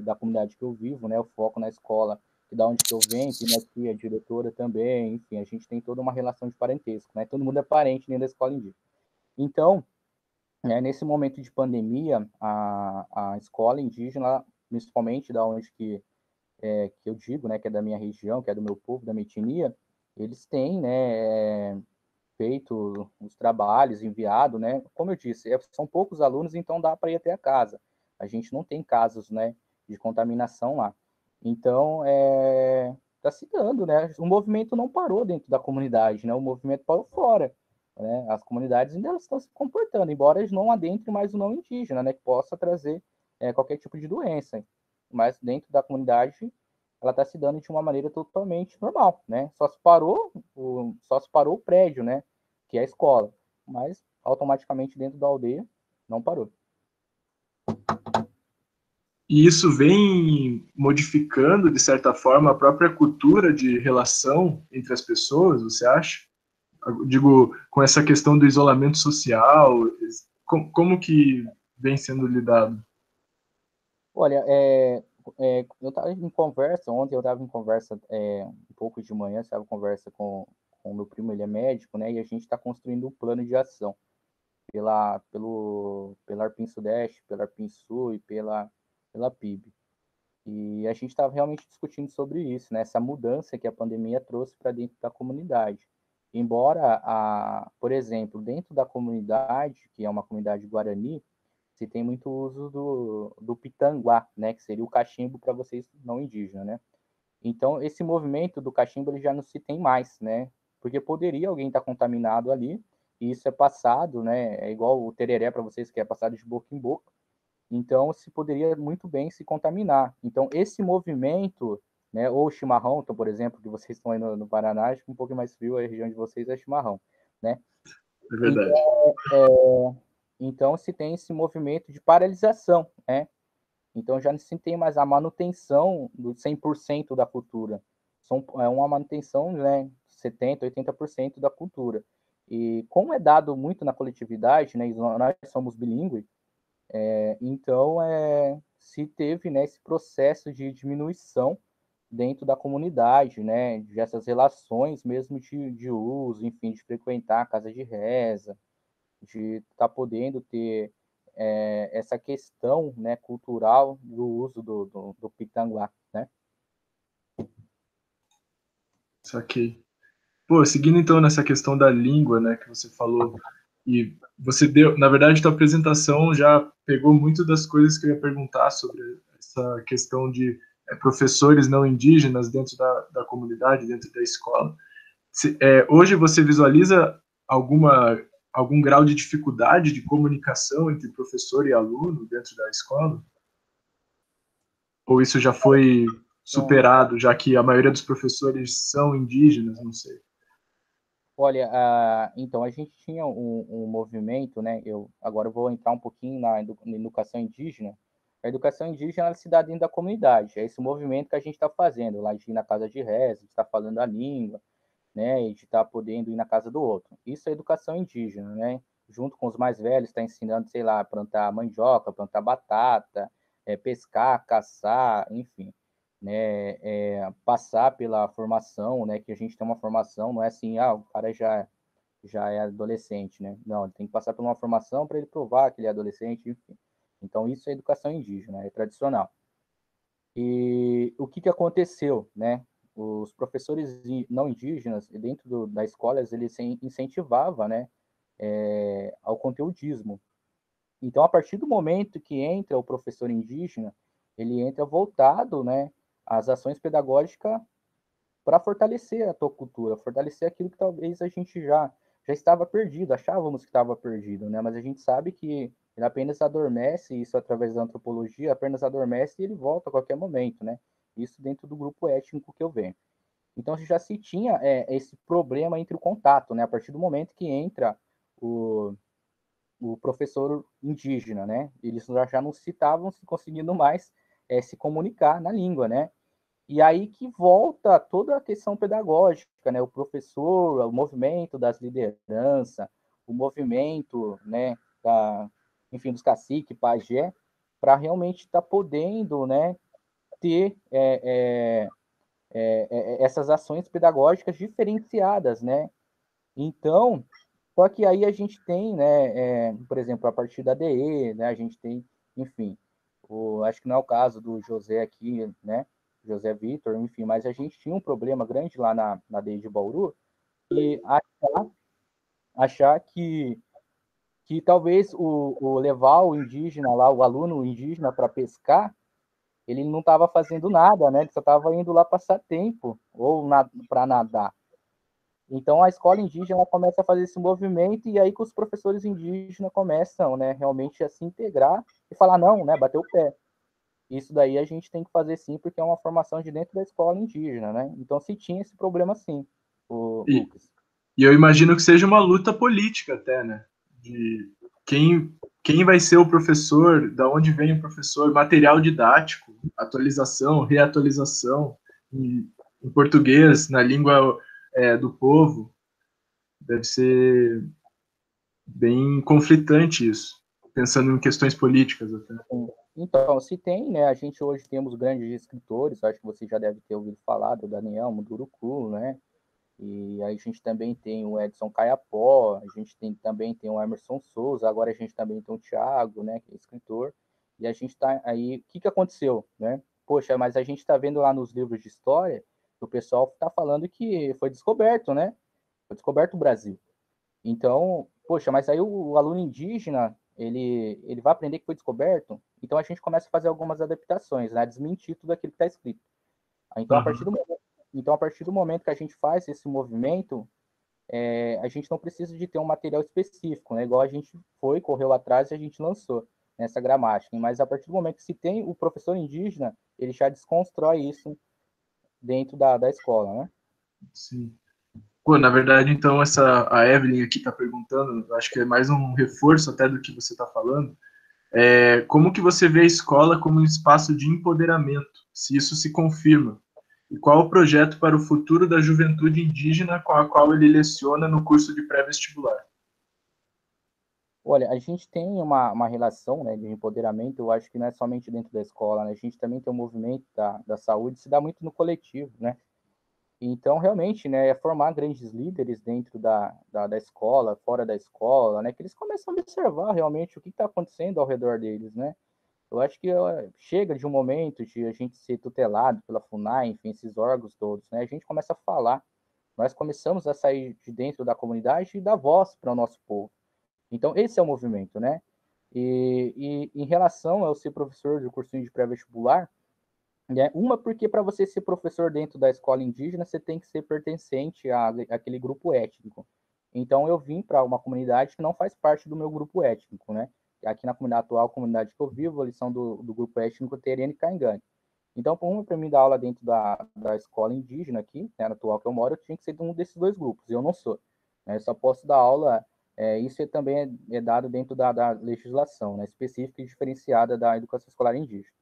da comunidade que eu vivo, né? Eu foco na escola da onde que eu venho, que minha tia é diretora também, enfim, a gente tem toda uma relação de parentesco, né? Todo mundo é parente dentro da escola indígena. Então, nesse momento de pandemia, a escola indígena, principalmente da onde que eu digo, né, que é da minha região, que é do meu povo, da minha etnia, eles têm, né, feito os trabalhos, enviado, né, como eu disse, são poucos alunos, então dá para ir até a casa. A gente não tem casos, né, de contaminação lá. Então, está se dando, né? O movimento não parou dentro da comunidade, né? O movimento parou fora, né? As comunidades ainda estão se comportando, embora eles não adentrem mais o não indígena, né? Que possa trazer qualquer tipo de doença. Mas dentro da comunidade, ela está se dando de uma maneira totalmente normal, né? Só se parou o prédio, né? Que é a escola, mas automaticamente dentro da aldeia não parou. E isso vem modificando, de certa forma, a própria cultura de relação entre as pessoas, você acha? Digo, com essa questão do isolamento social, como que vem sendo lidado? Olha, eu estava em conversa, ontem eu estava em conversa um pouco de manhã, estava em conversa com o meu primo, ele é médico, né, e a gente está construindo um plano de ação pela Arpim Sudeste, pela Arpim Sul e pela PIB. E a gente estava realmente discutindo sobre isso, né, essa mudança que a pandemia trouxe para dentro da comunidade. Embora, por exemplo, dentro da comunidade, que é uma comunidade guarani, se tem muito uso do pitanguá, né, que seria o cachimbo para vocês não indígenas, né? Então, esse movimento do cachimbo ele já não se tem mais, né? Porque poderia alguém estar contaminado ali, e isso é passado, né? É igual o tereré para vocês, que é passado de boca em boca. Então, se poderia muito bem se contaminar. Então, esse movimento, né, ou o chimarrão, então, por exemplo, que vocês estão aí no Paraná, acho que um pouco mais frio, a região de vocês é chimarrão, né? É verdade. Então, então se tem esse movimento de paralisação, né? Então já não se tem mais a manutenção do 100% da cultura. É uma manutenção, né, 70, 80% da cultura. E como é dado muito na coletividade, né, nós somos bilíngues, então se teve, né, esse processo de diminuição dentro da comunidade, né, dessas relações mesmo de uso, enfim, de frequentar a casa de reza, de estar podendo ter essa questão, né, cultural do uso do pitanguá, né? Saquei. Pô, seguindo então nessa questão da língua, né, que você falou, e você deu, na verdade, tua apresentação já pegou muito das coisas que eu ia perguntar sobre essa questão de professores não indígenas dentro da comunidade, dentro da escola. Hoje você visualiza alguma, algum grau de dificuldade de comunicação entre professor e aluno dentro da escola? Ou isso já foi Então, superado, já que a maioria dos professores são indígenas, não sei. olha, então a gente tinha um movimento, né? Agora eu vou entrar um pouquinho na educação indígena. A educação indígena ela se dá dentro da comunidade. É esse movimento que a gente está fazendo, lá de ir na casa de reza, de estar falando a língua, né? E de estar podendo ir na casa do outro. Isso é educação indígena, né? Junto com os mais velhos, está ensinando, sei lá, plantar mandioca, plantar batata, pescar, caçar, enfim, né? Passar pela formação, né? Que a gente tem uma formação, não é assim, o cara já é adolescente, né? Não, ele tem que passar por uma formação para ele provar que ele é adolescente, enfim. Então, isso é educação indígena, é tradicional. E o que aconteceu, né? Os professores não indígenas, dentro da escola, eles incentivavam, né, ao conteudismo. Então, a partir do momento que entra o professor indígena, ele entra voltado, né, às ações pedagógicas para fortalecer a tua cultura, fortalecer aquilo que talvez a gente já estava perdido, achávamos que estava perdido, né? Mas a gente sabe que ele apenas adormece, isso através da antropologia, apenas adormece e ele volta a qualquer momento, né? Isso dentro do grupo étnico que eu venho. Então já se tinha esse problema entre o contato, né? A partir do momento que entra o professor indígena, né? Eles já não estavam se conseguindo mais se comunicar na língua, né? E aí que volta toda a questão pedagógica, né? O professor, o movimento das lideranças, o movimento, né? Enfim, dos caciques, pajé, para realmente estar podendo, né? Ter essas ações pedagógicas diferenciadas, né? Então, só que aí a gente tem, né, por exemplo, a partir da DE, né, a gente tem, enfim, acho que não é o caso do José aqui, né, José Vitor, enfim, mas a gente tinha um problema grande lá na DE de Bauru, e achar que talvez o levar o indígena lá, o aluno indígena para pescar, ele não estava fazendo nada, né, ele só estava indo lá passar tempo, ou para nadar. Então a escola indígena começa a fazer esse movimento e aí que os professores indígenas começam, né, realmente a se integrar e falar não, né, bater o pé. Isso daí a gente tem que fazer sim, porque é uma formação de dentro da escola indígena, né? Então se tinha esse problema sim, o E, Lucas. e eu imagino que seja uma luta política até, né? De quem vai ser o professor, da onde vem o professor, material didático, atualização, reatualização em português, na língua do povo. Deve ser bem conflitante isso, pensando em questões políticas até. Então, se tem, né? A gente hoje temos grandes escritores, acho que você já deve ter ouvido falar do Daniel Munduruku, né? E aí a gente também tem o Edson Caiapó, a gente também tem o Emerson Souza, agora a gente também tem o Thiago, né, que é escritor, e a gente está aí, o que aconteceu, né? Poxa, mas a gente está vendo lá nos livros de história, que o pessoal está falando que foi descoberto, né? Foi descoberto o Brasil. Então, poxa, mas aí o aluno indígena, ele vai aprender que foi descoberto, então a gente começa a fazer algumas adaptações, né? Desmentir tudo aquilo que está escrito. Então, a partir do momento que a gente faz esse movimento, a gente não precisa de ter um material específico, né? Igual a gente correu atrás e a gente lançou nessa gramática. Mas a partir do momento que se tem o professor indígena, ele já desconstrói isso dentro da escola, né? Sim. Pô, na verdade, então, a Evelyn aqui está perguntando, acho que é mais um reforço até do que você está falando, como que você vê a escola como um espaço de empoderamento, se isso se confirma? E qual o projeto para o futuro da juventude indígena com a qual ele leciona no curso de pré-vestibular? Olha, a gente tem uma relação, né, de empoderamento, eu acho que não é somente dentro da escola, né? A gente também tem um movimento da saúde, se dá muito no coletivo, né? Então, realmente, né, é formar grandes líderes dentro da escola, fora da escola, né, que eles começam a observar realmente o que está acontecendo ao redor deles, né? Eu acho que chega de um momento de a gente ser tutelado pela FUNAI, enfim, esses órgãos todos, né? A gente começa a falar, nós começamos a sair de dentro da comunidade e dar voz para o nosso povo. Então, esse é o movimento, né? E em relação ao ser professor do cursinho de pré-vestibular, né? Uma, porque para você ser professor dentro da escola indígena, você tem que ser pertencente àquele grupo étnico. Então, eu vim para uma comunidade que não faz parte do meu grupo étnico, né? Aqui na comunidade atual, comunidade que eu vivo, eles são do grupo étnico Terene e Caingani. Então, para mim dar aula dentro da escola indígena aqui, né, na atual que eu moro, eu tinha que ser de um desses dois grupos. Eu não sou. Né? Eu só posso dar aula, isso também é dado dentro da legislação, né, específica e diferenciada da educação escolar indígena.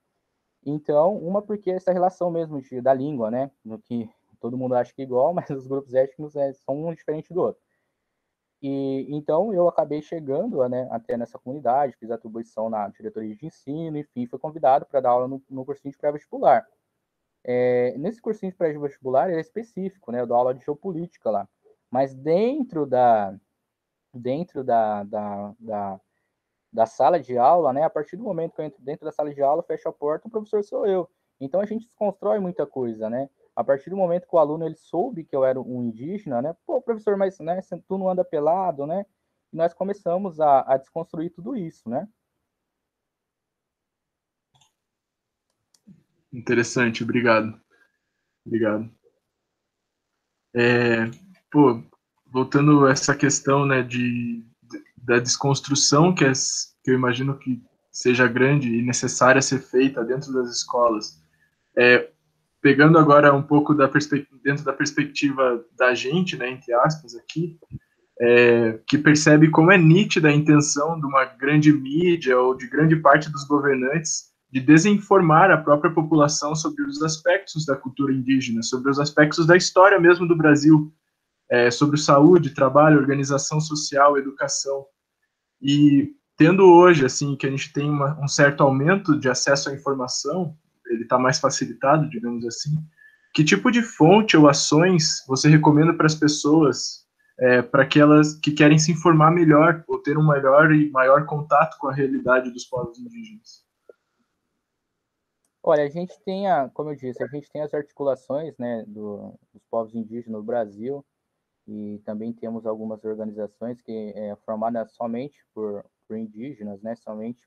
Então, uma porque essa relação mesmo da língua, né? No que todo mundo acha que é igual, mas os grupos étnicos são um diferente do outro. E então eu acabei chegando, né, até nessa comunidade, fiz atribuição na diretoria de ensino, enfim, fui convidado para dar aula no cursinho de pré-vestibular. Nesse cursinho de pré-vestibular é específico, né? Eu dou aula de geopolítica lá. Mas dentro da sala de aula, né? A partir do momento que eu entro dentro da sala de aula, fecho a porta, o professor sou eu. Então a gente desconstrói muita coisa, né? A partir do momento que o aluno ele soube que eu era um indígena, né? Pô, professor, mas né, tu não anda pelado, né? E nós começamos a desconstruir tudo isso, né? Interessante, obrigado. Obrigado. Pô, voltando a essa questão, né, da desconstrução, que eu imagino que seja grande e necessária ser feita dentro das escolas, pegando agora um pouco dentro da perspectiva da gente, né, entre aspas, aqui, que percebe como é nítida a intenção de uma grande mídia ou de grande parte dos governantes de desinformar a própria população sobre os aspectos da cultura indígena, sobre os aspectos da história mesmo do Brasil, sobre saúde, trabalho, organização social, educação. E tendo hoje, assim, que a gente tem um certo aumento de acesso à informação, ele está mais facilitado, digamos assim, que tipo de fonte ou ações você recomenda para as pessoas, para aquelas que querem se informar melhor, ou ter um melhor e maior contato com a realidade dos povos indígenas? Olha, a gente tem, como eu disse, a gente tem as articulações, né, dos povos indígenas no Brasil, e também temos algumas organizações que formadas somente por indígenas, né, somente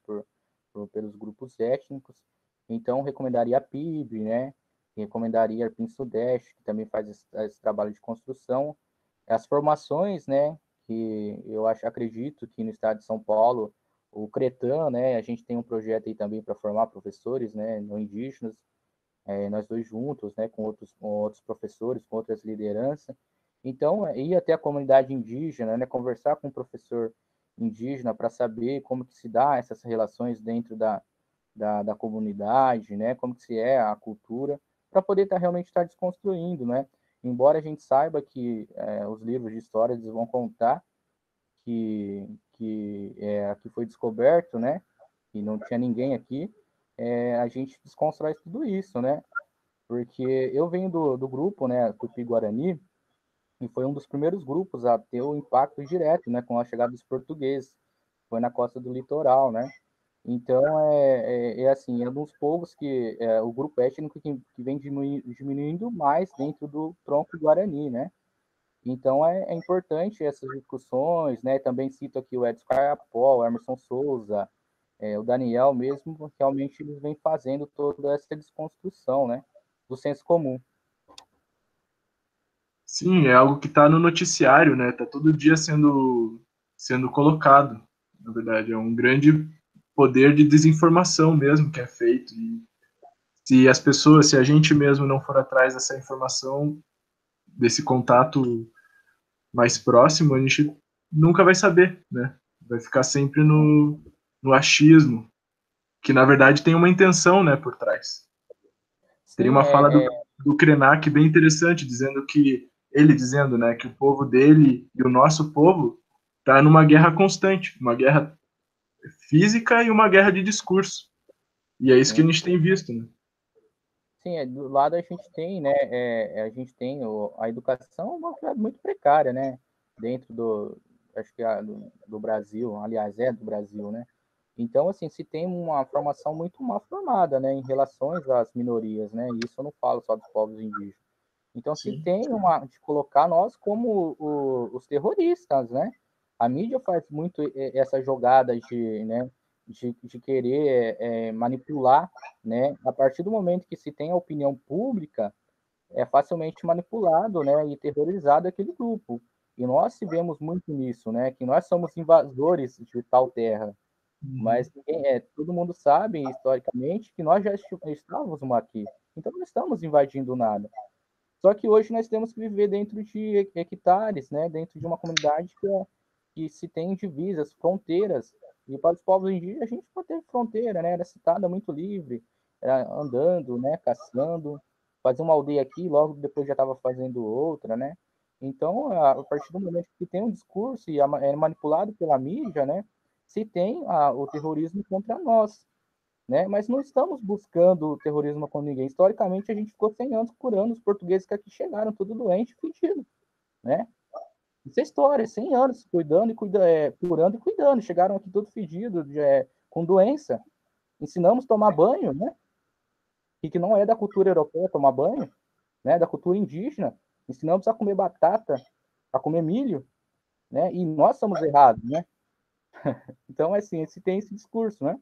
pelos grupos étnicos. Então, recomendaria a PIB, né, recomendaria a PIN Sudeste, que também faz esse trabalho de construção. As formações, né, que eu acredito que no estado de São Paulo, o CRETAM, né, a gente tem um projeto aí também para formar professores, né, não indígenas, nós dois juntos, né, com outros professores, com outras lideranças. Então, ir até a comunidade indígena, né, conversar com o professor indígena para saber como que se dá essas relações dentro da comunidade, né, como que se é a cultura, para poder realmente estar desconstruindo, né? Embora a gente saiba que os livros de história eles vão contar que aqui foi descoberto, né, e não tinha ninguém aqui, a gente desconstrói tudo isso, né? Porque eu venho do grupo, né, Tupi-Guarani, e foi um dos primeiros grupos a ter o impacto direto, né, com a chegada dos portugueses. Foi na costa do litoral, né? Então, assim, é um dos povos que o grupo étnico que vem diminuindo mais dentro do tronco Guarani, né? Então, é importante essas discussões, né? Também cito aqui o Edson Carapó, o Emerson Souza, o Daniel mesmo, realmente eles vêm fazendo toda essa desconstrução, né? Do senso comum. Sim, é algo que está no noticiário, né? Está todo dia sendo colocado, na verdade. É um grande poder de desinformação mesmo que é feito. E se as pessoas, se a gente mesmo não for atrás dessa informação, desse contato mais próximo, a gente nunca vai saber, né? Vai ficar sempre no achismo, que na verdade tem uma intenção, né, por trás. Teria Sim, uma fala do Krenak bem interessante, dizendo, né, que o povo dele e o nosso povo tá numa guerra constante, uma guerra física e uma guerra de discurso. E é isso que a sim. gente tem visto, né? Sim, do lado a gente tem, né, a gente tem a educação é uma coisa muito precária, né, dentro acho que do Brasil, aliás, do Brasil, né, então, assim, se tem uma formação muito mal formada, né, em relações às minorias, né, e isso eu não falo só dos povos indígenas, então se Sim. tem de colocar nós como os terroristas, né, a mídia faz muito essa jogada né, de querer manipular, né? A partir do momento que se tem a opinião pública, é facilmente manipulado, né? E terrorizado aquele grupo. E nós tivemos muito nisso, né? Que nós somos invasores de tal terra. Uhum. Mas todo mundo sabe, historicamente, que nós já estávamos aqui. Então não estamos invadindo nada. Só que hoje nós temos que viver dentro de hectares, né? Dentro de uma comunidade que se tem divisas, fronteiras. E para os povos indígenas, a gente não teve fronteira, né? Era citada muito livre, era andando, né? Caçando, fazia uma aldeia aqui, logo depois já estava fazendo outra, né? Então, a partir do momento que tem um discurso e é manipulado pela mídia, né? Se tem o terrorismo contra nós, né? Mas não estamos buscando o terrorismo com ninguém. Historicamente, a gente ficou 100 anos curando os portugueses que aqui chegaram, tudo doente, fedido, né? Isso é história, 100 anos cuidando e curando e cuidando. Chegaram aqui todo fedido, com doença. Ensinamos a tomar banho, né? E que não é da cultura europeia tomar banho, né? Da cultura indígena. Ensinamos a comer batata, a comer milho, né? E nós somos errados, né? Então, assim, tem esse discurso, né?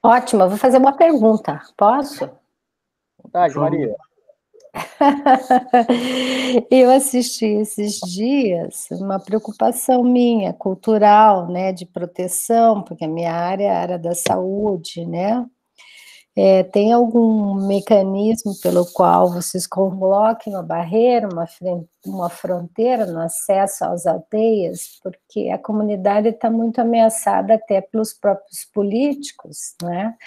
Ótimo, eu vou fazer uma pergunta. Posso? Vontade, Maria. Eu assisti esses dias uma preocupação minha, cultural, né, de proteção, porque a minha área era da saúde, né? Tem algum mecanismo pelo qual vocês coloquem uma barreira, uma fronteira no acesso às aldeias? Porque a comunidade está muito ameaçada até pelos próprios políticos, né?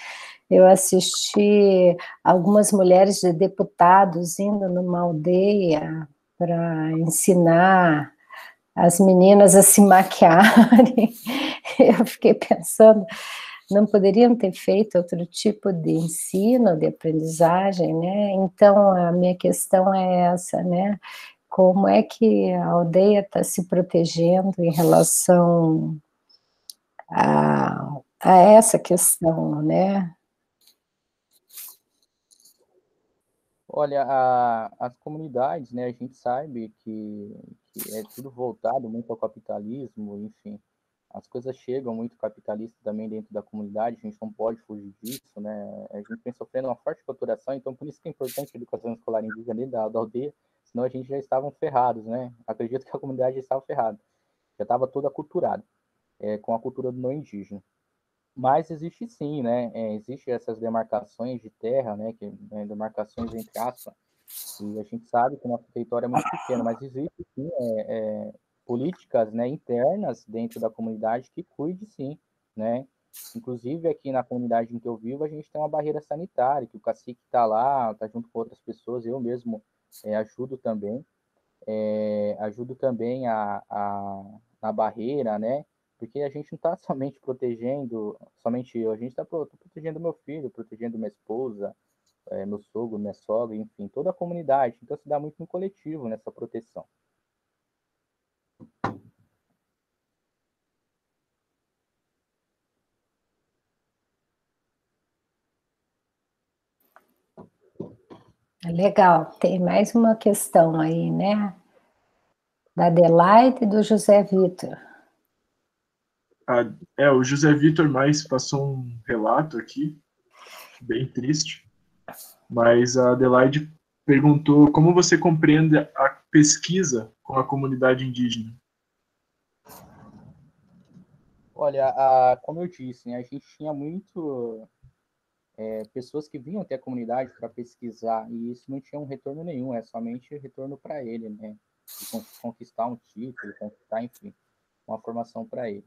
Eu assisti algumas mulheres de deputados indo numa aldeia para ensinar as meninas a se maquiarem. Eu fiquei pensando, não poderiam ter feito outro tipo de ensino, de aprendizagem, né? Então, a minha questão é essa, né? Como é que a aldeia está se protegendo em relação a essa questão, né? Olha, as comunidades, né, a gente sabe que é tudo voltado muito ao capitalismo, enfim, as coisas chegam muito capitalistas também dentro da comunidade, a gente não pode fugir disso, né? A gente vem sofrendo uma forte culturação, então por isso que é importante a educação escolar indígena dentro da aldeia, senão a gente já estava ferrados, né? Acredito que a comunidade já estava ferrada, já estava toda aculturada, com a cultura do não indígena. Mas existe sim, né? Existe essas demarcações de terra, né? Demarcações entre aspas, e a gente sabe que o nosso território é muito pequeno, mas existe sim políticas, né, internas dentro da comunidade que cuide sim, né? Inclusive aqui na comunidade em que eu vivo, a gente tem uma barreira sanitária, que o cacique está lá, está junto com outras pessoas, eu mesmo ajudo também, ajudo também na barreira, né? Porque a gente não está somente protegendo, somente eu, a gente está protegendo meu filho, protegendo minha esposa, meu sogro, minha sogra, enfim, toda a comunidade. Então se dá muito no coletivo nessa proteção. Legal, tem mais uma questão aí, né? Da Adelaide e do José Vitor. O José Vitor mais passou um relato aqui, bem triste, mas a Adelaide perguntou como você compreende a pesquisa com a comunidade indígena. Olha, como eu disse, né, a gente tinha muito pessoas que vinham até a comunidade para pesquisar e isso não tinha um retorno nenhum, é somente retorno para ele, né? De conquistar um título, conquistar, enfim, uma formação para ele.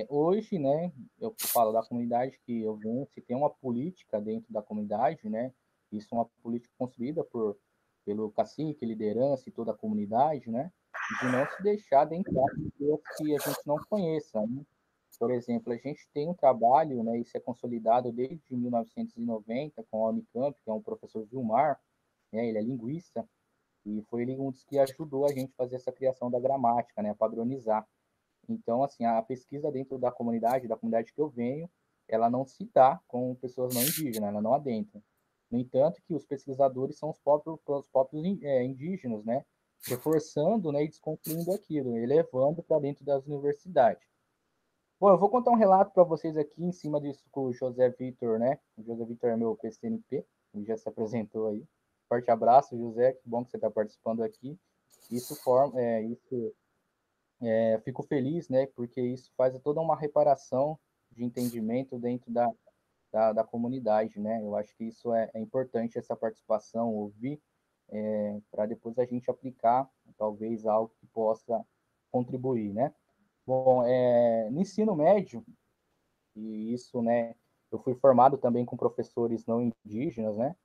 Hoje, né, eu falo da comunidade que eu venho, se tem uma política dentro da comunidade, né? Isso é uma política construída pelo cacique, liderança e toda a comunidade, né? De não se deixar dentro de pessoas que a gente não conheça, né? Por exemplo, a gente tem um trabalho, né, isso é consolidado desde 1990 com a Unicamp, que é um professor Vilmar, né, ele é linguista, e foi ele um dos que ajudou a gente a fazer essa criação da gramática, né, padronizar. Então, assim, a pesquisa dentro da comunidade que eu venho, ela não se dá com pessoas não indígenas, ela não adentra. No entanto, que os pesquisadores são os próprios indígenas, né, reforçando, né, e desconstruindo aquilo, elevando para dentro das universidades. Bom, eu vou contar um relato para vocês aqui em cima disso com o José Vitor, né? O José Vitor é meu PCNP, ele já se apresentou aí. Forte abraço, José, que bom que você está participando aqui. Fico feliz, né? Porque isso faz toda uma reparação de entendimento dentro da comunidade, né? Eu acho que isso é importante, essa participação, ouvir, para depois a gente aplicar, talvez, algo que possa contribuir, né? Bom, no ensino médio, e isso, né, eu fui formado também com professores não indígenas, né?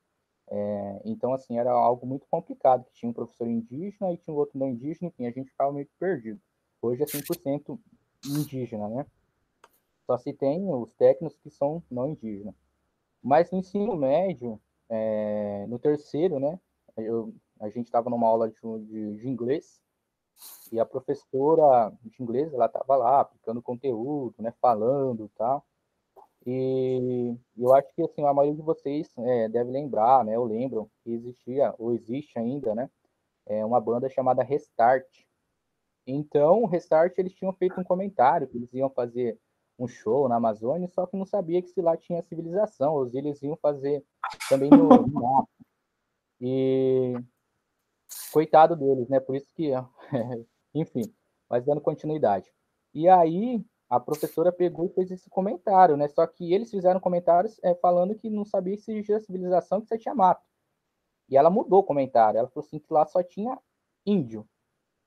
Então, assim, era algo muito complicado, que tinha um professor indígena e tinha um outro não indígena, enfim, a gente ficava meio que perdido. Hoje é 100% indígena, né? Só se tem os técnicos que são não indígenas. Mas no ensino médio, no terceiro, né, a gente estava numa aula de inglês, e a professora de inglês, ela estava lá aplicando conteúdo, né, falando e tal. E eu acho que assim, a maioria de vocês deve lembrar, né, ou lembram, que existia, ou existe ainda, né, uma banda chamada Restart. Então, o Restart, eles tinham feito um comentário que eles iam fazer um show na Amazônia, só que não sabia que se lá tinha civilização, ou eles iam fazer também no mar. E coitado deles, né? Por isso que, enfim, mas dando continuidade. E aí a professora pegou e fez esse comentário, né? Só que eles fizeram comentários falando que não sabia se existia civilização, que você tinha mato. E ela mudou o comentário. Ela falou assim que lá só tinha índio,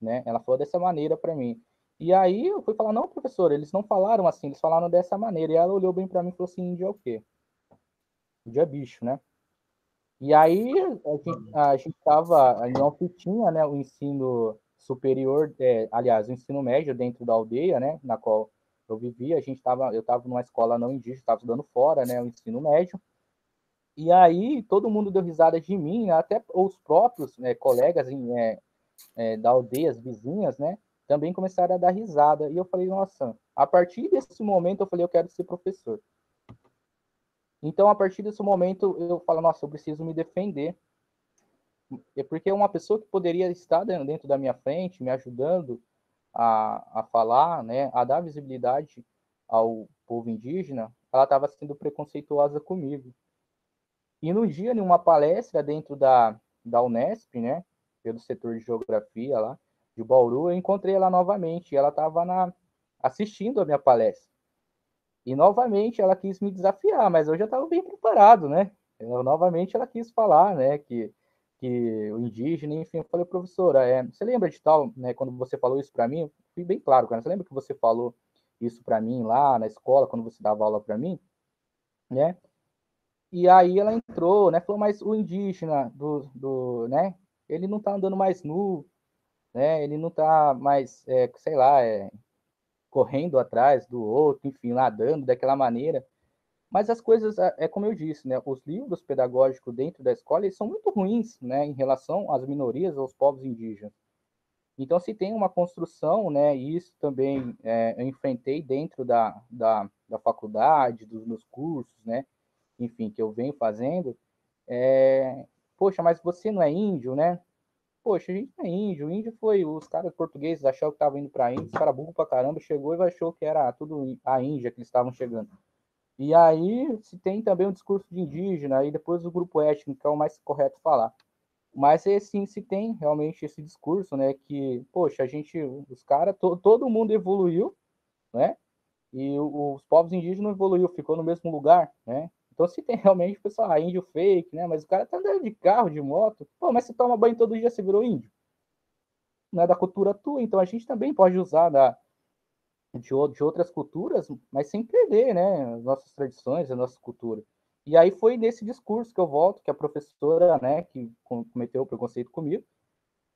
né? Ela falou dessa maneira para mim. E aí eu fui falar, não, professora, eles não falaram assim, eles falaram dessa maneira. E ela olhou bem para mim e falou assim, índio é o quê? Índio é bicho, né? E aí a gente estava em Alpitinha, né, o ensino superior, aliás, o ensino médio dentro da aldeia, né, na qual eu vivia, eu estava numa escola não indígena, estava estudando fora, né, o ensino médio, e aí todo mundo deu risada de mim, até os próprios colegas da aldeia, as vizinhas, né, também começaram a dar risada, e eu falei, nossa, a partir desse momento eu falei, eu quero ser professor. Então, a partir desse momento, eu falo, nossa, eu preciso me defender. É porque uma pessoa que poderia estar dentro da minha frente, me ajudando a falar, né, a dar visibilidade ao povo indígena, ela estava sendo preconceituosa comigo. E no dia, em uma palestra dentro da Unesp, né, pelo setor de geografia lá, de Bauru, eu encontrei ela novamente, e ela estava assistindo a minha palestra. E novamente ela quis me desafiar, mas eu já estava bem preparado, né? Novamente ela quis falar, né, que o indígena, enfim, eu falei, professora, você lembra de tal, né, quando você falou isso para mim, eu fui bem claro, cara, você lembra que você falou isso para mim lá na escola, quando você dava aula para mim, né? E aí ela entrou, né, falou, mas o indígena né, ele não tá andando mais nu, né, ele não tá mais, sei lá, correndo atrás do outro, enfim, nadando daquela maneira. Mas as coisas, como eu disse, né, os livros pedagógicos dentro da escola eles são muito ruins, né, em relação às minorias, aos povos indígenas. Então, se tem uma construção, né, e isso também eu enfrentei dentro da faculdade, dos meus cursos, né, enfim, que eu venho fazendo, poxa, mas você não é índio, né? Poxa, a gente não é índio. O índio foi os caras portugueses acharam que estavam indo para a Índia, os caras burro pra caramba, chegou e achou que era tudo a Índia que eles estavam chegando. E aí se tem também o discurso de indígena, aí depois o grupo étnico, que é o mais correto falar. Mas sim, se tem realmente esse discurso, né, que, poxa, os caras, todo mundo evoluiu, né, e os povos indígenas não evoluiu, ficou no mesmo lugar, né. Então se tem realmente, pessoal, índio fake, né, mas o cara tá andando de carro, de moto, pô, mas você toma banho todo dia, você virou índio. Não é da cultura tua, então a gente também pode usar de outras culturas, mas sem perder, né, as nossas tradições, a nossa cultura. E aí foi nesse discurso que eu volto, que a professora, né, que cometeu o preconceito comigo,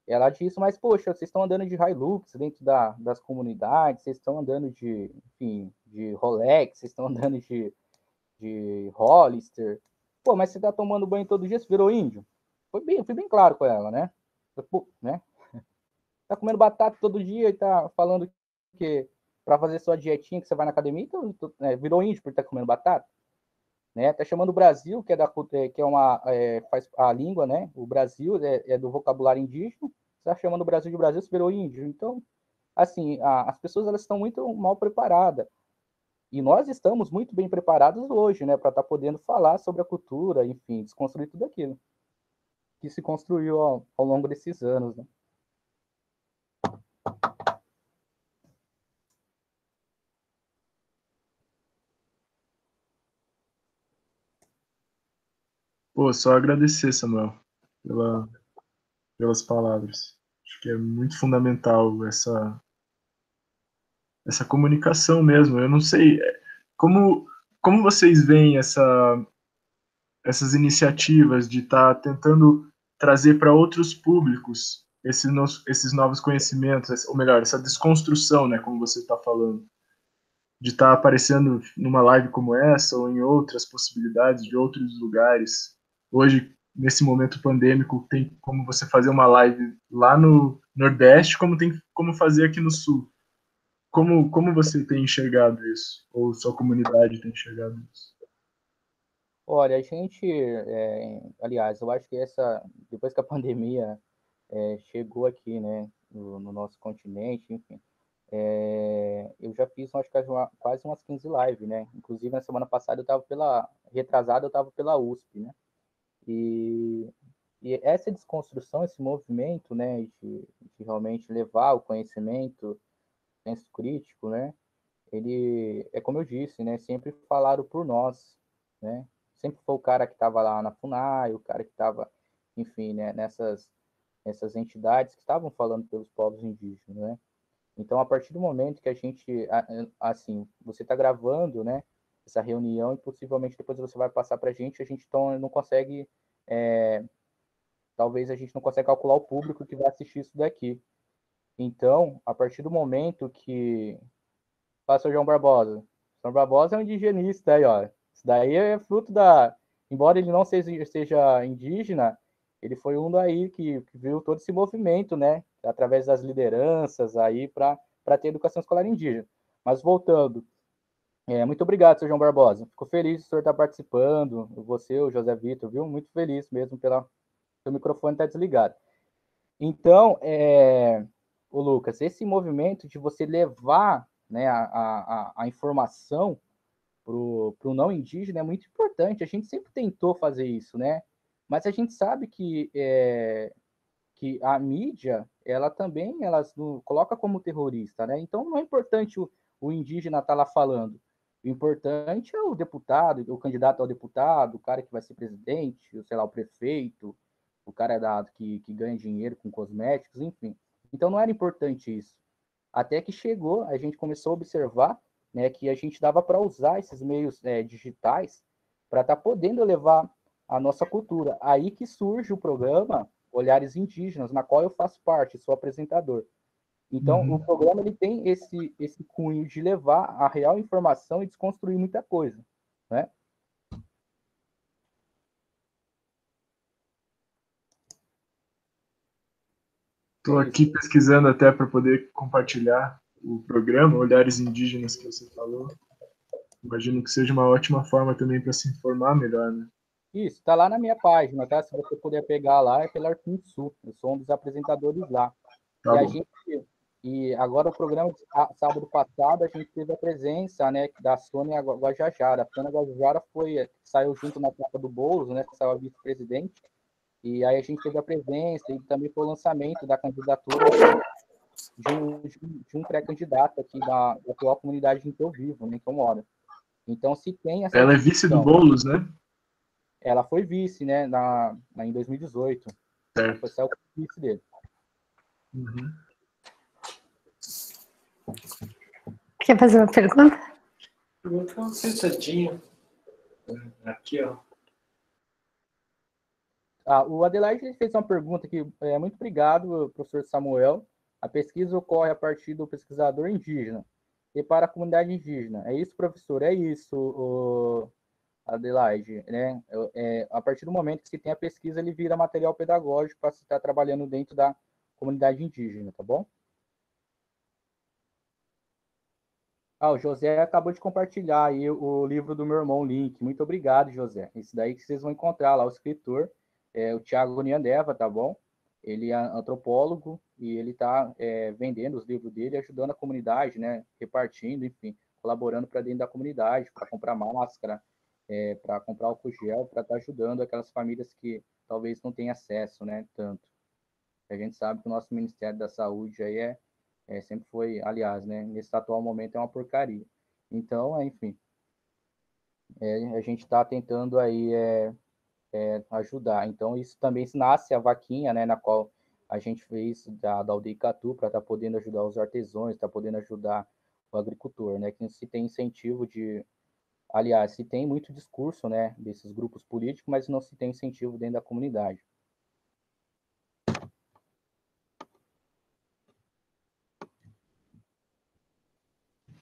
ela disse, mas, poxa, vocês estão andando de Hilux dentro das comunidades, vocês estão andando enfim, de Rolex, vocês estão andando de Hollister, pô, mas você tá tomando banho todo dia, você virou índio? Fui bem claro com ela, né? Pô, né? Tá comendo batata todo dia e tá falando que para fazer sua dietinha que você vai na academia, então virou índio por estar comendo batata, né? Tá chamando o Brasil, que é uma faz a língua, né? O Brasil é do vocabulário indígena. Você tá chamando o Brasil de Brasil, você virou índio. Então, assim, as pessoas elas estão muito mal preparadas. E nós estamos muito bem preparados hoje, né, para estar podendo falar sobre a cultura, enfim, desconstruir tudo aquilo que se construiu ao longo desses anos, né? Pô, só agradecer, Samuel, pela, pelas palavras. Acho que é muito fundamental essa comunicação mesmo. Eu não sei como, como vocês veem essas iniciativas de estar tentando trazer para outros públicos esses novos conhecimentos, ou melhor, essa desconstrução, né, como você está falando, de estar aparecendo numa live como essa ou em outras possibilidades de outros lugares. Hoje, nesse momento pandêmico, tem como você fazer uma live lá no Nordeste, como tem como fazer aqui no Sul. Como você tem enxergado isso? Ou sua comunidade tem enxergado isso? Olha, aliás, eu acho que depois que a pandemia chegou aqui, né, no nosso continente, enfim, eu já fiz, acho que quase umas 15 lives, né, inclusive na semana passada retrasada eu estava pela USP, né, e, E essa desconstrução, esse movimento, né, de realmente levar o conhecimento, senso crítico, né, ele, é como eu disse, né, sempre falaram por nós, né, sempre foi o cara que estava lá na FUNAI, o cara que estava, enfim, né, essas entidades que estavam falando pelos povos indígenas, né. Então, a partir do momento que a gente, assim, você está gravando, né, essa reunião e possivelmente depois você vai passar para a gente então não consegue, talvez a gente não consiga calcular o público que vai assistir isso daqui. Então, a partir do momento que... Pastor João Barbosa. João Barbosa é um indigenista aí, ó. Isso daí é fruto da... Embora ele não seja indígena, ele foi um daí que viu todo esse movimento, né? Através das lideranças aí para ter educação escolar indígena. Mas voltando, muito obrigado, Sr. João Barbosa. Fico feliz de o senhor estar participando, você, o José Vitor, viu? Muito feliz mesmo pelo seu microfone estar desligado. Então, o Lucas, esse movimento de você levar, né, a informação para o não indígena é muito importante. A gente sempre tentou fazer isso, né? Mas a gente sabe que a mídia, ela também coloca como terrorista, né? Então não é importante o indígena estar lá falando. O importante é o deputado, o candidato ao deputado, o cara que vai ser presidente, sei lá, o prefeito, o cara que ganha dinheiro com cosméticos, enfim. Então não era importante isso. Até que chegou, a gente começou a observar, né, que a gente dava para usar esses meios digitais para estar podendo levar a nossa cultura. Aí que surge o programa Olhares Indígenas, na qual eu faço parte, sou apresentador. Então, o programa ele tem esse cunho de levar a real informação e desconstruir muita coisa, né? Estou aqui pesquisando até para poder compartilhar o programa Olhares Indígenas que você falou. Imagino que seja uma ótima forma também para se informar melhor, né? Isso, está lá na minha página, tá? Se você puder pegar lá, é pela Arquim Sul. Eu sou um dos apresentadores lá. Tá bom. E agora o programa, sábado passado, a gente teve a presença, né, da Sônia Guajajara. A Sônia Guajajara saiu junto na capa do Boulos, né, saiu a vice-presidente, e aí a gente teve a presença e também foi o lançamento da candidatura de um pré-candidato aqui da atual comunidade em que eu vivo, né, que eu moro. Então, se tem essa... Ela é vice do Boulos, né? Ela foi vice, né, em 2018. Certo. Foi saiu o vice dele. Uhum. Quer fazer uma pergunta? Pergunta uma sentadinha. Aqui, ó. O Adelaide fez uma pergunta aqui. Muito obrigado, professor Samuel. A pesquisa ocorre a partir do pesquisador indígena e para a comunidade indígena. É isso, professor? É isso, Adelaide. Né? A partir do momento que se tem a pesquisa, ele vira material pedagógico para se estar trabalhando dentro da comunidade indígena, tá bom? O José acabou de compartilhar aí o livro do meu irmão, o link. Muito obrigado, José. Esse daí que vocês vão encontrar lá, o escritor, o Thiago Niandeva, tá bom? Ele é antropólogo e ele está vendendo os livros dele, ajudando a comunidade, né? Repartindo, enfim, colaborando para dentro da comunidade, para comprar máscara, para comprar álcool gel, para estar ajudando aquelas famílias que talvez não tenham acesso, né? Tanto. A gente sabe que o nosso Ministério da Saúde aí sempre foi, aliás, né, nesse atual momento é uma porcaria. Então, enfim, a gente está tentando aí ajudar. Então, isso também nasce a vaquinha, né, na qual a gente fez da Aldeia Catu para estar podendo ajudar os artesãos, estar podendo ajudar o agricultor, né, que se tem incentivo aliás, se tem muito discurso, né, desses grupos políticos, mas não se tem incentivo dentro da comunidade.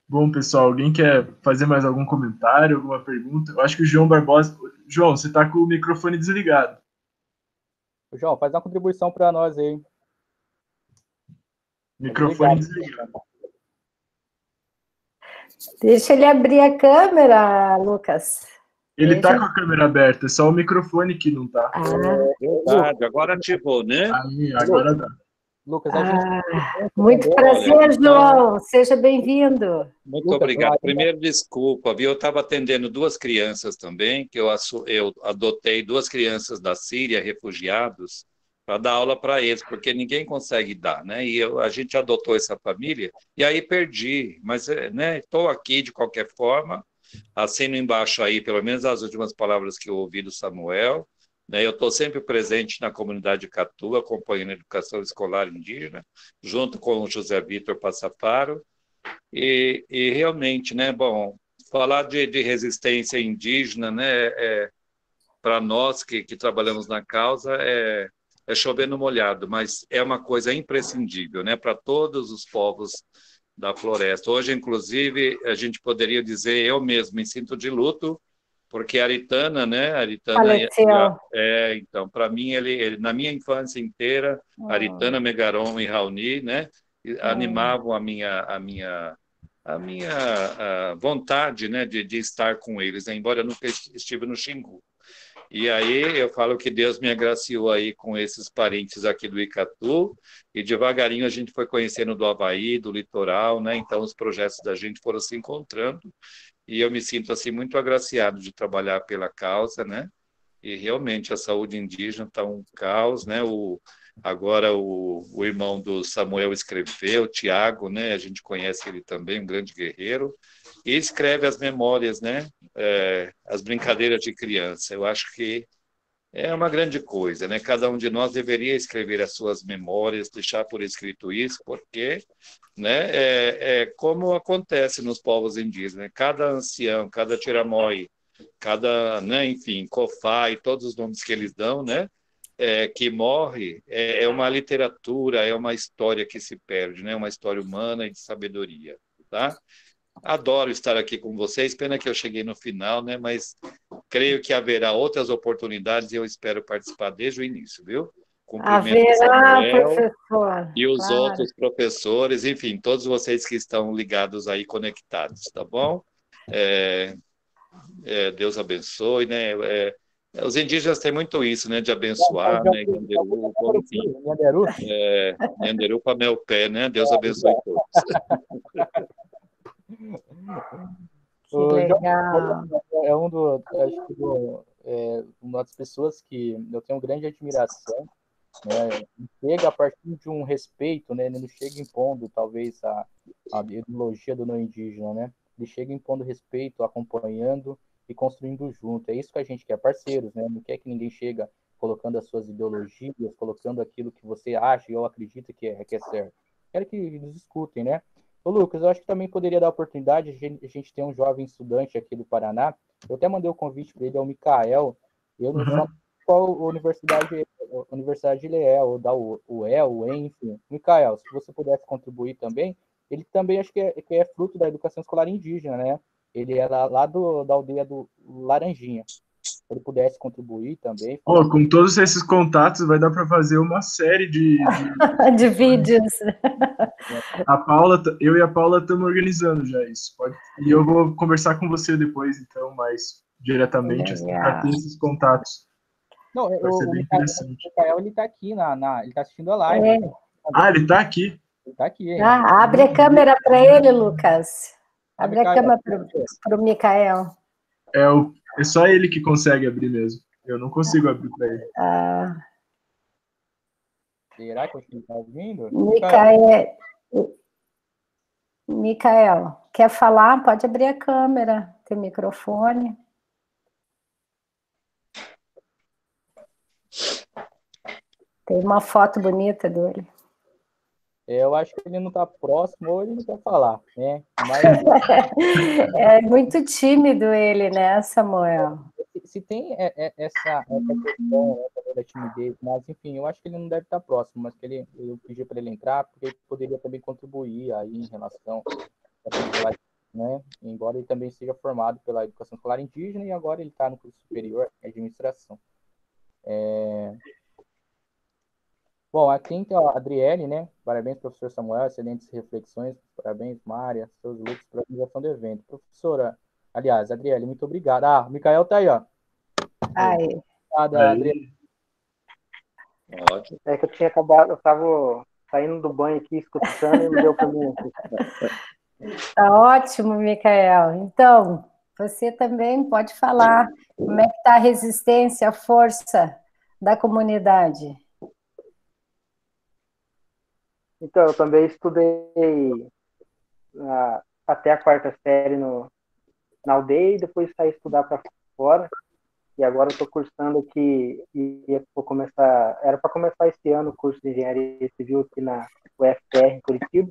Bom, pessoal, alguém quer fazer mais algum comentário, alguma pergunta? Eu acho que o João Barbosa... João, você está com o microfone desligado. João, faz uma contribuição para nós aí. Microfone desligado. Deixa ele abrir a câmera, Lucas. Ele está com a câmera aberta, é só o microfone que não está. Verdade, agora ativou, né? Aí, agora dá. Lucas, a gente... Muito prazer, João. Seja bem-vindo. Muito Lucas, obrigado. Primeiro, desculpa, viu? Eu estava atendendo duas crianças também, que eu adotei duas crianças da Síria, refugiados, para dar aula para eles, porque ninguém consegue dar, né? E a gente adotou essa família, e aí perdi, mas né, estou aqui de qualquer forma, assino embaixo aí, pelo menos as últimas palavras que eu ouvi do Samuel, né? Eu estou sempre presente na comunidade Catu, acompanhando a educação escolar indígena, junto com o José Vitor Passaparo, e realmente, né, bom, falar de resistência indígena, né, para nós que trabalhamos na causa, é chover no molhado, mas é uma coisa imprescindível, né, para todos os povos da floresta. Hoje, inclusive, a gente poderia dizer, eu mesmo me sinto de luto, porque a Aritana, né, a Aritana, Faleceu. então, para mim, ele, na minha infância inteira, Aritana, Megaron e Raoni, né, animavam a minha vontade, né, de estar com eles, né, embora eu nunca estive no Xingu. E aí eu falo que Deus me agraciou aí com esses parentes aqui do Icatu, e devagarinho a gente foi conhecendo do Havaí, do litoral, né, então os projetos da gente foram se encontrando, e eu me sinto assim muito agraciado de trabalhar pela causa, né, e realmente a saúde indígena está um caos, né, agora o irmão do Samuel escreveu, o Tiago, né? A gente conhece ele também, um grande guerreiro, e escreve as memórias, né? As brincadeiras de criança. Eu acho que é uma grande coisa, né? Cada um de nós deveria escrever as suas memórias, deixar por escrito isso, porque, né? Como acontece nos povos indígenas, né? Cada ancião, cada tiramói, cada, né? Enfim, Cofá e todos os nomes que eles dão, né? Que morre, é uma literatura, é uma história que se perde, né? Uma história humana e de sabedoria, tá? Adoro estar aqui com vocês, pena que eu cheguei no final, né? Mas creio que haverá outras oportunidades e eu espero participar desde o início, viu? Cumprimento o Haverá, Samuel professor. e os Claro. outros professores, enfim, todos vocês que estão ligados aí, conectados, tá bom? Deus abençoe, né? Os indígenas têm muito isso, né? De abençoar, né? Nhanderu, enfim. Nhanderu para meu pé, né? Deus abençoe todos. Que legal. Uma das pessoas que eu tenho grande admiração, né? Chega a partir de um respeito, né? Ele não chega impondo, talvez, a ideologia do não indígena, né? Ele chega impondo respeito, acompanhando e construindo junto. É isso que a gente quer, parceiros, né? Não quer que ninguém chega colocando as suas ideologias, colocando aquilo que você acha ou acredita que é certo. Quero que eles escutem, né? Ô, Lucas, eu acho que também poderia dar oportunidade, a gente tem um jovem estudante aqui do Paraná, eu até mandei o convite para ele, é o Mikael, eu não sei qual universidade ele é, ou da UEL, UEM, enfim. Mikael, se você pudesse contribuir também, ele também acho que é fruto da educação escolar indígena, né? Ele é lá da aldeia do Laranjinha. Se ele pudesse contribuir também. Com todos esses contatos, vai dar para fazer uma série de de vídeos. Eu e a Paula estamos organizando já isso. E eu vou conversar com você depois, então, mais diretamente, assim, para ter esses contatos. Não, vai ser bem interessante. O Mikael, ele está aqui, ele está assistindo a live. Ele está aqui? Ele está aqui. Abre a câmera para ele, Lucas. Abre a câmera para o Mikael. É só ele que consegue abrir mesmo. Eu não consigo abrir para ele. Será que ele está ouvindo? Mikael, quer falar? Pode abrir a câmera, tem microfone. Tem uma foto bonita dele. Eu acho que ele não está próximo ou ele não quer falar, né? Mas... é muito tímido ele, né, Samuel? Se tem essa questão, né, da timidez, mas enfim, eu acho que ele não deve estar próximo, mas que eu pedi para ele entrar, porque ele poderia também contribuir aí em relação à, né? Embora ele também seja formado pela educação escolar indígena e agora ele está no curso superior em administração. Bom, aqui tem a Adriele, né? Parabéns, professor Samuel, excelentes reflexões. Parabéns, Mária, seus looks para a organização do evento. Professora, aliás, Adriele, muito obrigado. O Mikael tá aí, ó. Aí. Obrigado, Adriele. Ótimo. É que eu tinha acabado, eu estava saindo do banho aqui, escutando, e não deu para mim. Tá ótimo, Micael. Então, você também pode falar como é que está a resistência, a força da comunidade. Então, eu também estudei até a quarta série na aldeia e depois saí estudar para fora. E agora eu estou cursando aqui, era para começar esse ano o curso de Engenharia Civil aqui na UFR, em Curitiba.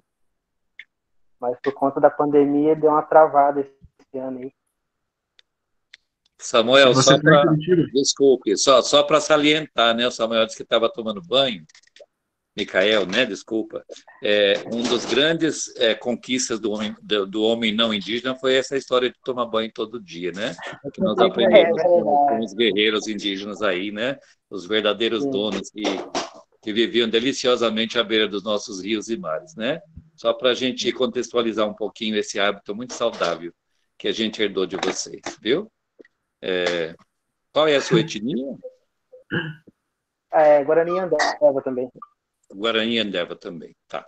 Mas por conta da pandemia deu uma travada esse ano aí. Samuel, Você tá em Curitiba? desculpe, só para salientar, né? O Samuel disse que estava tomando banho. Micael, né? Desculpa. Um dos grandes conquistas do homem não indígena foi essa história de tomar banho todo dia, né? Que nós aprendemos com os guerreiros indígenas aí, né? Os verdadeiros donos que viviam deliciosamente à beira dos nossos rios e mares, né? Só para a gente contextualizar um pouquinho esse hábito muito saudável que a gente herdou de vocês, viu? Qual é a sua etnia? Guarani Andeva também. Guarani Andeva também, tá.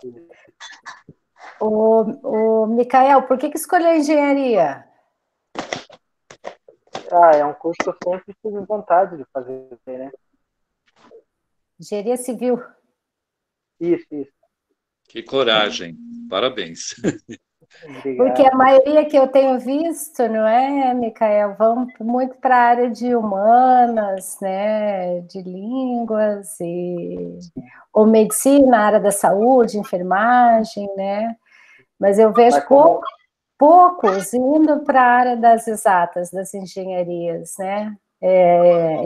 O Micael, por que escolheu engenharia? É um curso que eu sempre tive vontade de fazer, né? Engenharia civil. Isso. Que coragem, parabéns. Obrigado. Porque a maioria que eu tenho visto, não é, Micael, vão muito para a área de humanas, né, de línguas, ou medicina, área da saúde, enfermagem, né? Mas eu vejo poucos indo para a área das exatas, das engenharias, né?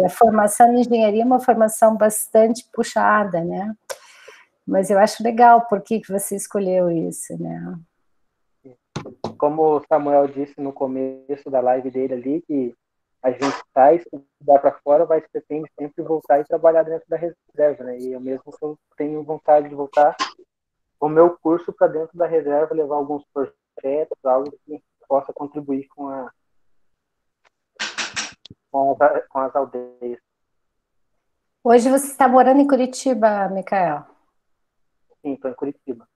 A formação em engenharia é uma formação bastante puxada, né? Mas eu acho legal por que você escolheu isso, né? Como o Samuel disse no começo da live dele ali, que a gente sai, estudar para fora, mas pretende sempre voltar e trabalhar dentro da reserva, né? E eu mesmo tenho vontade de voltar o meu curso para dentro da reserva, levar alguns projetos, algo que possa contribuir com as aldeias. Hoje você está morando em Curitiba, Micael? Sim, estou em Curitiba.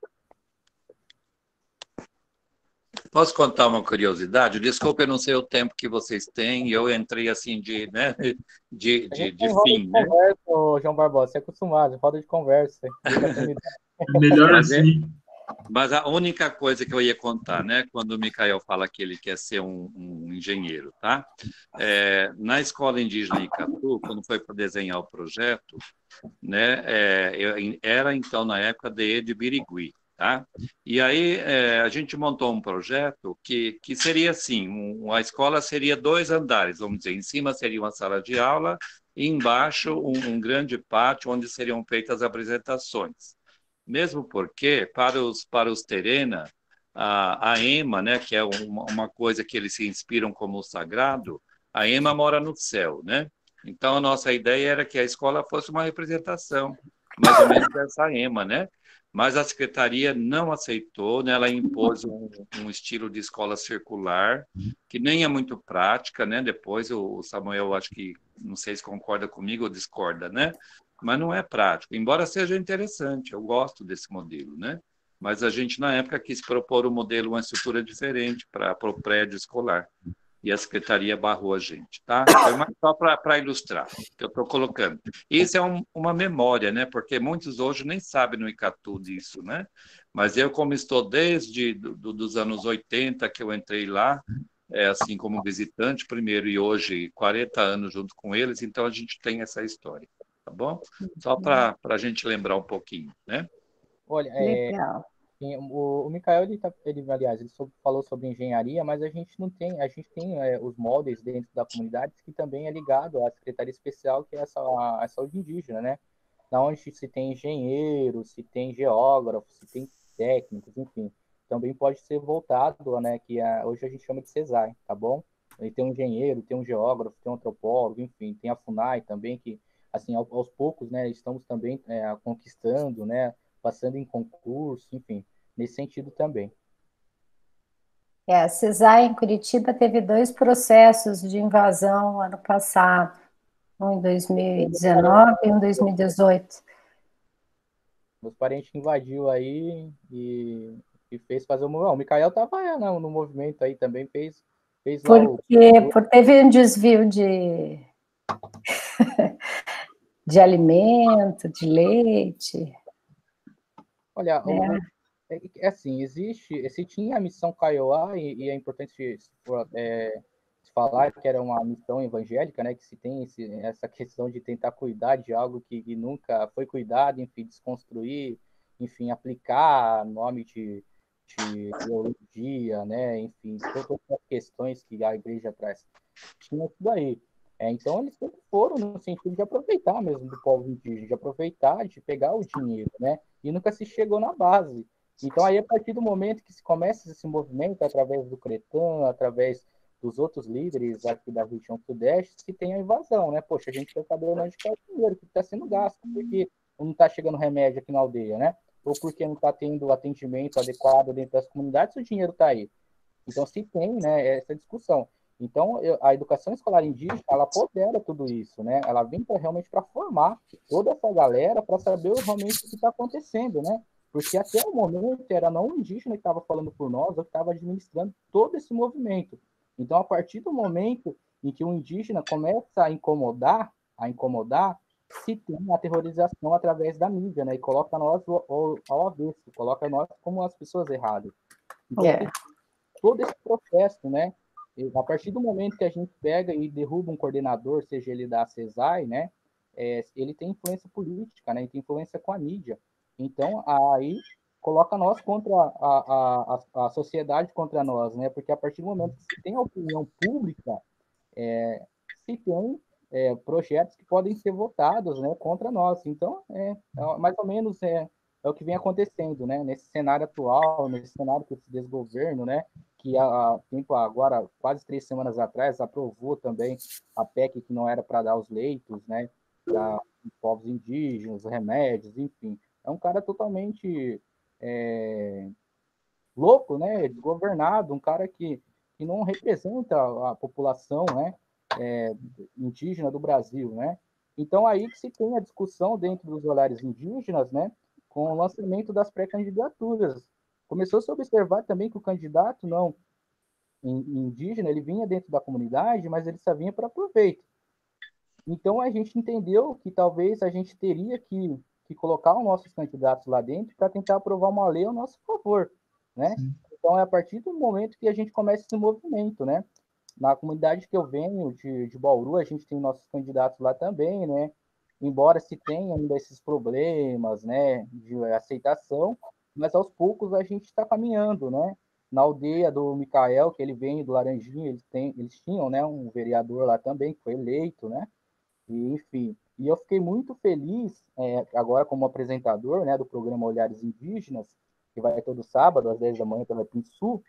Posso contar uma curiosidade? Desculpa, eu não sei o tempo que vocês têm, eu entrei assim de fim, né? Conversa, João Barbosa, você é acostumado, roda de conversa. Melhor assim. Mas a única coisa que eu ia contar, né, quando o Micael fala que ele quer ser um engenheiro, tá? Na escola indígena Icatu, quando foi para desenhar o projeto, né, era então na época de Birigui, tá? E aí a gente montou um projeto que seria assim, a escola seria 2 andares, vamos dizer, em cima seria uma sala de aula e embaixo um grande pátio onde seriam feitas as apresentações. Mesmo porque, para os Terena, a Ema, né, que é uma coisa que eles se inspiram como o sagrado, a Ema mora no céu, né? Então, a nossa ideia era que a escola fosse uma representação, mais ou menos dessa Ema, né? Mas a secretaria não aceitou, né? Ela impôs um estilo de escola circular, que nem é muito prática, né? Depois o Samuel, acho que, não sei se concorda comigo ou discorda, né? Mas não é prático, embora seja interessante, eu gosto desse modelo, né? Mas a gente, na época, quis propor um modelo, uma estrutura diferente para o prédio escolar. E a secretaria barrou a gente, tá? Foi só para ilustrar que eu estou colocando. Isso é uma memória, né? Porque muitos hoje nem sabem no Icatu disso, né? Mas eu, como estou desde dos anos 80 que eu entrei lá, assim como visitante primeiro e hoje 40 anos junto com eles, então a gente tem essa história, tá bom? Só para a gente lembrar um pouquinho, né? Olha, Legal. o Micael, aliás, ele falou sobre engenharia, mas a gente tem os moldes dentro da comunidade que também é ligado à Secretaria Especial, que é a saúde indígena, né? Da onde se tem engenheiro, se tem geógrafo, se tem técnicos, enfim. Também pode ser voltado, né? Que hoje a gente chama de CESAI, tá bom? E tem um engenheiro, tem um geógrafo, tem um antropólogo, enfim, tem a FUNAI também, que, assim, aos poucos, né, estamos também conquistando, né? Passando em concurso, enfim, nesse sentido também. A CESAI em Curitiba teve 2 processos de invasão ano passado, um em 2019 e um em 2018. Meus parentes invadiu aí e fez fazer o movimento. O Mikael estava no movimento aí também, fez lá o... Porque teve um desvio de alimento, de leite. Olha, é assim, se tinha a missão Kaiowá, e é importante falar que era uma missão evangélica, né, que se tem essa questão de tentar cuidar de algo que nunca foi cuidado, enfim, desconstruir, enfim, aplicar nome de teologia, né, enfim, todas as questões que a igreja traz. Tinha tudo aí. Então, eles sempre foram no sentido de aproveitar mesmo do povo indígena, de aproveitar, de pegar o dinheiro, né, e nunca se chegou na base. Então, aí, a partir do momento que se começa esse movimento, através do Cretan, através dos outros líderes aqui da região sudeste, que tem a invasão, né? Poxa, a gente quer saber onde está o dinheiro que está sendo gasto, porque não está chegando remédio aqui na aldeia, né? Ou porque não está tendo atendimento adequado dentro das comunidades, o dinheiro está aí. Então, se tem, né, essa discussão. Então, a educação escolar indígena, ela apodera tudo isso, né? Ela vem realmente para formar toda essa galera para saber realmente o que está acontecendo, né? Porque até o momento era não o indígena que estava falando por nós, ou que estava administrando todo esse movimento. Então, a partir do momento em que o indígena começa a incomodar, se tem a terrorização através da mídia, né? E coloca nós ao avesso, coloca nós como as pessoas erradas. Então, todo esse processo, né? A partir do momento que a gente pega e derruba um coordenador, seja ele da CESAI, né? Ele tem influência política, né? Ele tem influência com a mídia. Então, aí coloca nós contra a sociedade contra nós, né? Porque a partir do momento que se tem a opinião pública, se tem projetos que podem ser votados, né, contra nós. Então, mais ou menos é o que vem acontecendo, né? Nesse cenário atual, nesse cenário desse desgoverno, né? Que há tempo agora, quase 3 semanas atrás, aprovou também a PEC que não era para dar os leitos, né? Para os povos indígenas, remédios, enfim. É um cara totalmente louco, né? Desgovernado, um cara que não representa a população, né? Indígena do Brasil, né? Então, aí que se tem a discussão dentro dos olhares indígenas, né? Com o lançamento das pré-candidaturas. Começou a se observar também que o candidato não indígena, ele vinha dentro da comunidade, mas ele só vinha para proveito. Então, a gente entendeu que talvez a gente teria que colocar os nossos candidatos lá dentro para tentar aprovar uma lei ao nosso favor, né? Então, é a partir do momento que a gente começa esse movimento, né? Na comunidade que eu venho, de Bauru, a gente tem nossos candidatos lá também, né? Embora se tenha ainda esses problemas, né, de aceitação, mas aos poucos a gente está caminhando, né? Na aldeia do Mikael, que ele vem do Laranjinha, eles tinham, né, um vereador lá também, que foi eleito, né? E, enfim, e eu fiquei muito feliz, agora como apresentador, né, do programa Olhares Indígenas, que vai todo sábado, às 10 da manhã, pela Pinsul,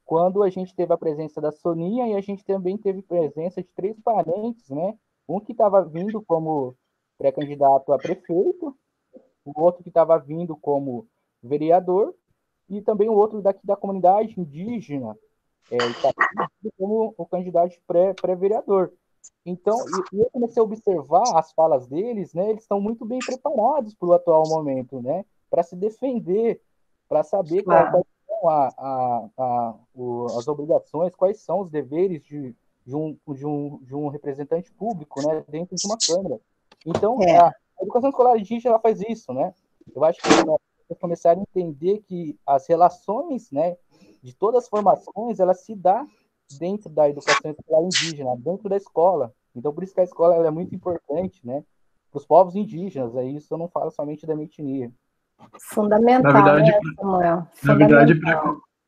quando a gente teve a presença da Soninha e a gente também teve presença de 3 parentes, né? Um que estava vindo como pré-candidato a prefeito, o outro que estava vindo como vereador e também o outro daqui da comunidade indígena, como o candidato pré-vereador. Então, eu comecei a observar as falas deles, né? Eles estão muito bem preparados para o atual momento, né? Para se defender, para saber quais são as obrigações, quais são os deveres de um representante público, né? Dentro de uma Câmara. Então, a educação escolar indígena ela faz isso, né? Eu acho que eles começaram a entender que as relações, né, de todas as formações, ela se dá dentro da educação escolar indígena, dentro da escola. Então, por isso que a escola ela é muito importante, né, para os povos indígenas. Aí isso eu não falo somente da minha etnia. Fundamental, na verdade, né, Samuel? Na verdade,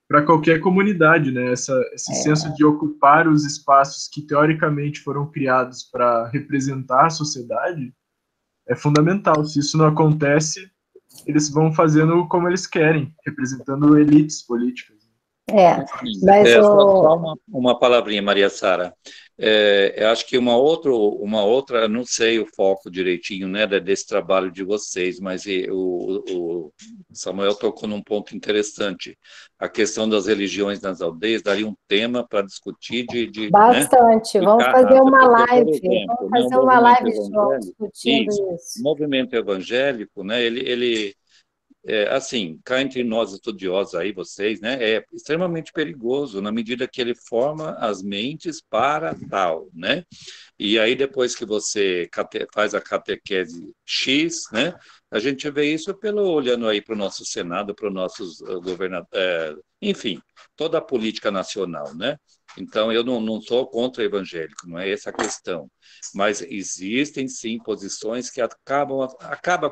para qualquer comunidade, né, esse senso de ocupar os espaços que teoricamente foram criados para representar a sociedade é fundamental. Se isso não acontece, eles vão fazendo como eles querem, representando elites políticas. Mas só uma palavrinha, Maria Sara. Eu acho que uma outra, não sei o foco direitinho, né, desse trabalho de vocês, mas o Samuel tocou num ponto interessante. A questão das religiões nas aldeias daria um tema para discutir bastante. Né, vamos fazer uma live. Exemplo, vamos fazer uma live discutindo isso. O movimento evangélico, né, ele assim, cá entre nós estudiosos aí, vocês, né, é extremamente perigoso na medida que ele forma as mentes para tal, né? E aí, depois que você faz a catequese X, né, a gente vê isso olhando aí para o nosso Senado, para os nossos governadores, enfim, toda a política nacional, né? Então, eu não sou contra o evangélico, não é essa a questão. Mas existem, sim, posições que acabam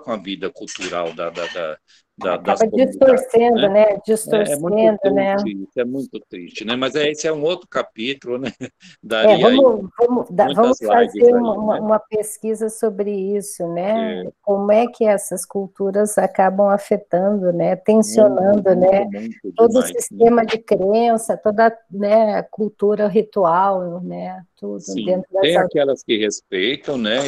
com a vida cultural das Acaba comunidades, distorcendo, né? né? É muito Distorcendo, né? triste isso, é muito triste, né? Mas esse é um outro capítulo, né? Daria aí Vamos muitas lives fazer aí, né? uma pesquisa sobre isso, né? É, Como é que essas culturas acabam afetando, né? muito, Tensionando, muito, né? muito Todo o demais, né? sistema de crença, toda, né, cultura ritual, né? Tudo Sim, dentro das tem aquelas que respeitam, né?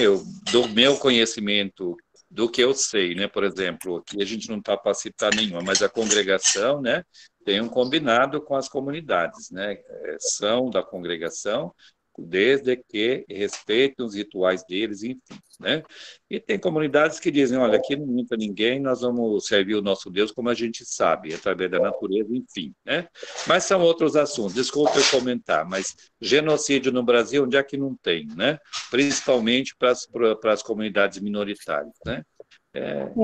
Do meu conhecimento, do que eu sei, né? Por exemplo, aqui a gente não está para citar nenhuma, mas a congregação, né? Tem um combinado com as comunidades, né? São da congregação, desde que respeitem os rituais deles, enfim, né? E tem comunidades que dizem, olha, aqui não entra ninguém, nós vamos servir o nosso Deus como a gente sabe, através da natureza, enfim, né? Mas são outros assuntos, desculpe eu comentar, mas genocídio no Brasil, onde é que não tem, né? Principalmente para as comunidades minoritárias, né?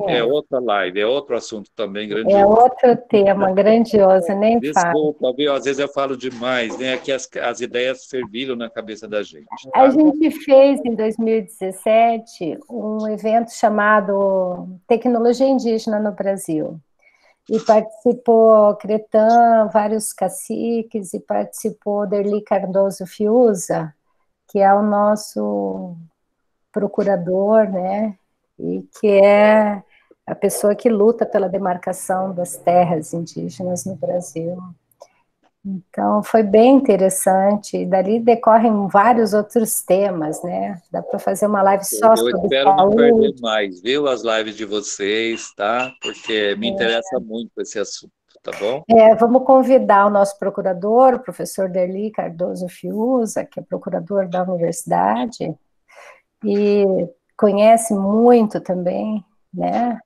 É outra live, é outro assunto também É grandioso. outro tema grandioso, nem falo. Desculpa, viu? Às vezes eu falo demais, né? Que as ideias fervilham na cabeça da gente. A Tá? gente fez, em 2017, um evento chamado Tecnologia Indígena no Brasil. E participou Cretan, vários caciques, e participou Derli Cardoso Fiuza, que é o nosso procurador, né? E que é a pessoa que luta pela demarcação das terras indígenas no Brasil. Então, foi bem interessante, e dali decorrem vários outros temas, né? Dá para fazer uma live só Eu sobre espero não perder saúde. mais, viu? As lives de vocês, tá? Porque me interessa muito esse assunto, tá bom? Vamos convidar o nosso procurador, o professor Derli Cardoso Fiuza, que é procurador da universidade, e conhece muito também, né?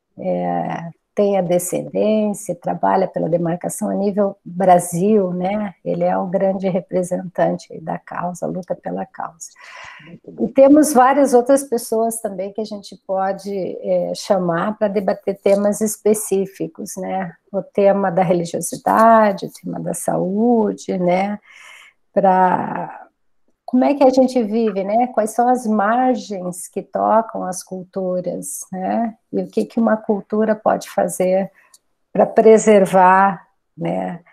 Tem a descendência, trabalha pela demarcação a nível Brasil, né? Ele é o grande representante da causa, luta pela causa. E temos várias outras pessoas também que a gente pode chamar para debater temas específicos, né? O tema da religiosidade, o tema da saúde, né? Para como é que a gente vive, né? Quais são as margens que tocam as culturas, né? E o que uma cultura pode fazer para preservar, né,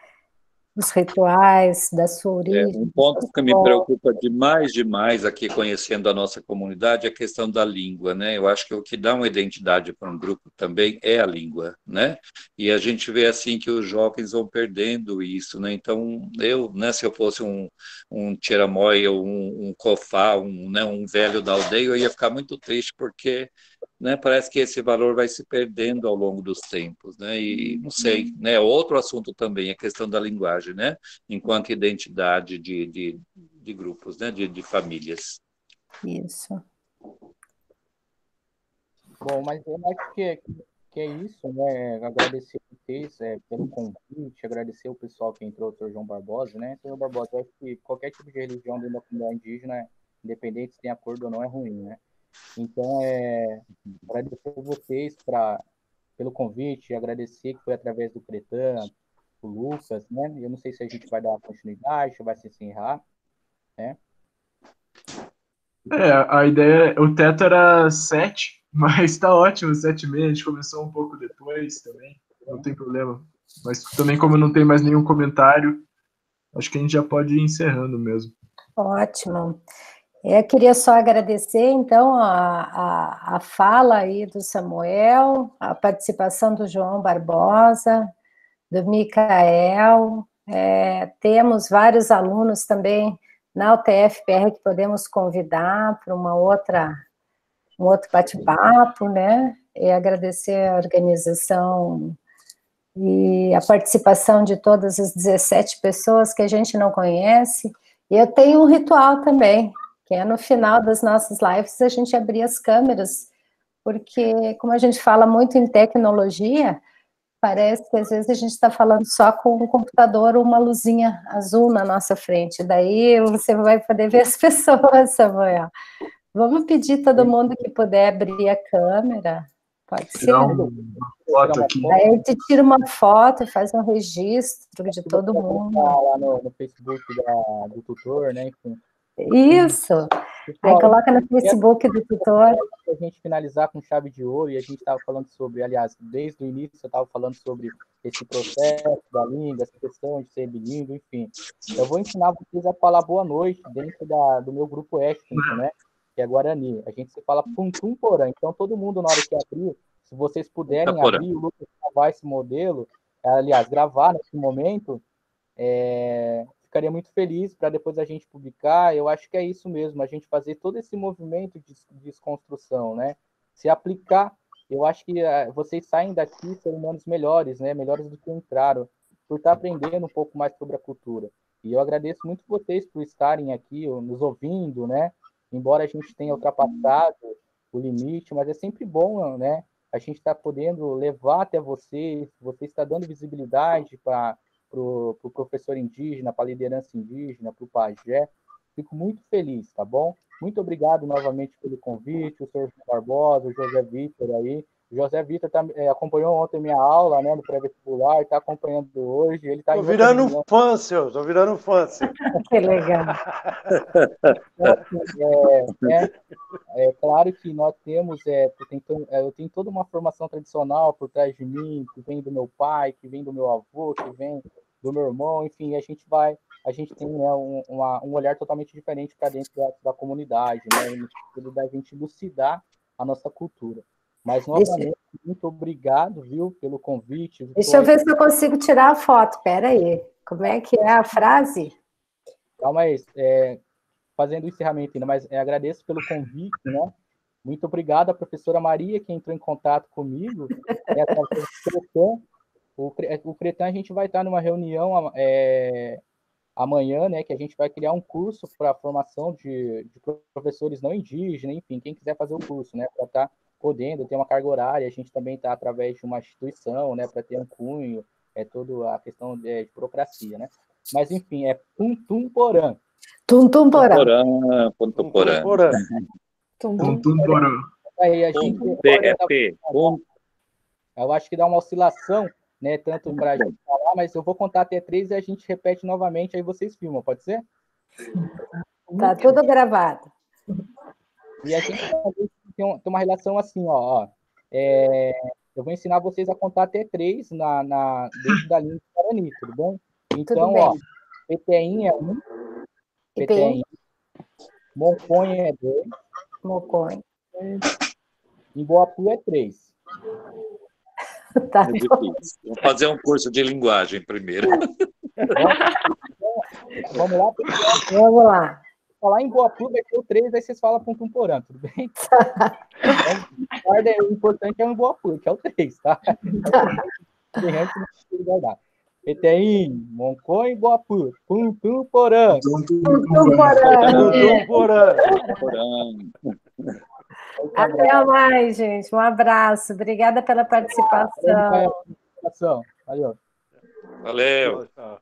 os rituais da sua origem. Um ponto que me preocupa demais aqui, conhecendo a nossa comunidade, é a questão da língua, né? Eu acho que o que dá uma identidade para um grupo também é a língua, né? E a gente vê assim que os jovens vão perdendo isso, né? Então, né, se eu fosse um Tiramói ou um Cofá, um velho da aldeia, eu ia ficar muito triste, porque, né, parece que esse valor vai se perdendo ao longo dos tempos, né? E não sei, né? Outro assunto também, a questão da linguagem, né? Enquanto identidade de grupos, né? De famílias. Isso. Bom, mas eu acho que é isso, né? Agradecer vocês pelo convite, agradecer o pessoal que entrou, o Sr. João Barbosa, né? Sr. Barbosa, eu acho que qualquer tipo de religião dentro da comunidade indígena, independente se tem acordo ou não, é ruim, né? Então, agradecer vocês pelo convite, agradecer que foi através do Cretan, o Lucas, né? Eu não sei se a gente vai dar continuidade, se vai se encerrar, né? A ideia, o teto era 7, mas tá ótimo, 7h30, a gente começou um pouco depois também, não tem problema. Mas também, como não tem mais nenhum comentário, acho que a gente já pode ir encerrando mesmo. Ótimo. Eu queria só agradecer, então, a fala aí do Samuel, a participação do João Barbosa, do Micael. Temos vários alunos também na UTF-PR que podemos convidar para um outro bate-papo, né? E agradecer a organização e a participação de todas as 17 pessoas que a gente não conhece. E eu tenho um ritual também, que é no final das nossas lives a gente abrir as câmeras, porque como a gente fala muito em tecnologia, Parece que às vezes a gente está falando só com o computador ou uma luzinha azul na nossa frente. Daí você vai poder ver as pessoas, Samuel. Vamos pedir todo mundo que puder abrir a câmera. Pode ser? Tirar uma foto aqui. Aí a gente tira uma foto e faz um registro de todo mundo. Lá no Facebook do tutor, né? Enfim. Isso. Aí coloca no Facebook do tutor. A gente finalizar com chave de ouro, e a gente estava falando sobre, aliás, desde o início eu estava falando sobre esse processo da língua, essa questão de ser bilíngue, enfim. Eu vou ensinar vocês a falar boa noite dentro do meu grupo étnico, né? Que é Guarani. A gente se fala Puntum Porã. Então, todo mundo, na hora que abrir, se vocês puderem abrir, o Lucas gravar esse modelo, aliás, gravar nesse momento, ficaria muito feliz para depois a gente publicar. Eu acho que é isso mesmo, a gente fazer todo esse movimento de desconstrução, né? Se aplicar, eu acho que vocês saem daqui ser humanos melhores, né? Melhores do que entraram, por estar aprendendo um pouco mais sobre a cultura. E eu agradeço muito vocês por estarem aqui, nos ouvindo, né? Embora a gente tenha ultrapassado o limite, mas é sempre bom, né? A gente está podendo levar até vocês, você está dando visibilidade para o professor indígena, para a liderança indígena, para o pajé. Fico muito feliz, tá bom? Muito obrigado novamente pelo convite, o senhor Barbosa, o José Vitor aí. O José Vitor acompanhou ontem minha aula, né, no pré-vestibular, está acompanhando hoje. Ele tá Estou virando fã, seu. Estou virando fã, seu. Que legal. É claro que nós temos, eu tenho toda uma formação tradicional por trás de mim, que vem do meu pai, que vem do meu avô, que vem do meu irmão, enfim, a gente tem, né, um olhar totalmente diferente para dentro da comunidade, né, no sentido da gente elucidar a nossa cultura. Mas, novamente, muito obrigado, viu, pelo convite. Deixa eu ver se eu consigo tirar a foto, espera aí. Como é que é a frase? Calma aí, fazendo o encerramento ainda, mas agradeço pelo convite, né? Muito obrigado à professora Maria, que entrou em contato comigo, através do Cretan. O Cretan, a gente vai estar numa reunião amanhã, né, que a gente vai criar um curso para a formação de professores não indígenas, enfim, quem quiser fazer o curso, né, para estar podendo ter uma carga horária. A gente também está através de uma instituição, né, para ter um cunho, toda a questão de burocracia, né? Mas, enfim, é Puntum Porã. Tuntum Porã. Puntum Porã. Puntum Porã. Aí a gente eu acho que dá uma oscilação, né, tanto para a gente falar, mas eu vou contar até 3 e a gente repete novamente, aí vocês filmam, pode ser? Tá tudo gravado. E a gente tem uma relação assim, ó. Eu vou ensinar vocês a contar até 3 dentro da língua Guarani, tudo bom? Então, ó, Peteinha é 1, Peteinha. Monconha é 2, Monconha. Emboapu é 3. Tá. É difícil. Vamos fazer um curso de linguagem primeiro. Vamos lá? Vamos lá. Falar em Emboapu vai ter o 3, aí vocês falam Puntum Porã, tudo bem? O importante é o Emboapu, que é o 3, tá? Petém, Monconha e Emboapu, Puntum Porã. Tuntum Porã. Até mais, gente. Um abraço. Obrigada pela participação. Valeu. Valeu. Tchau.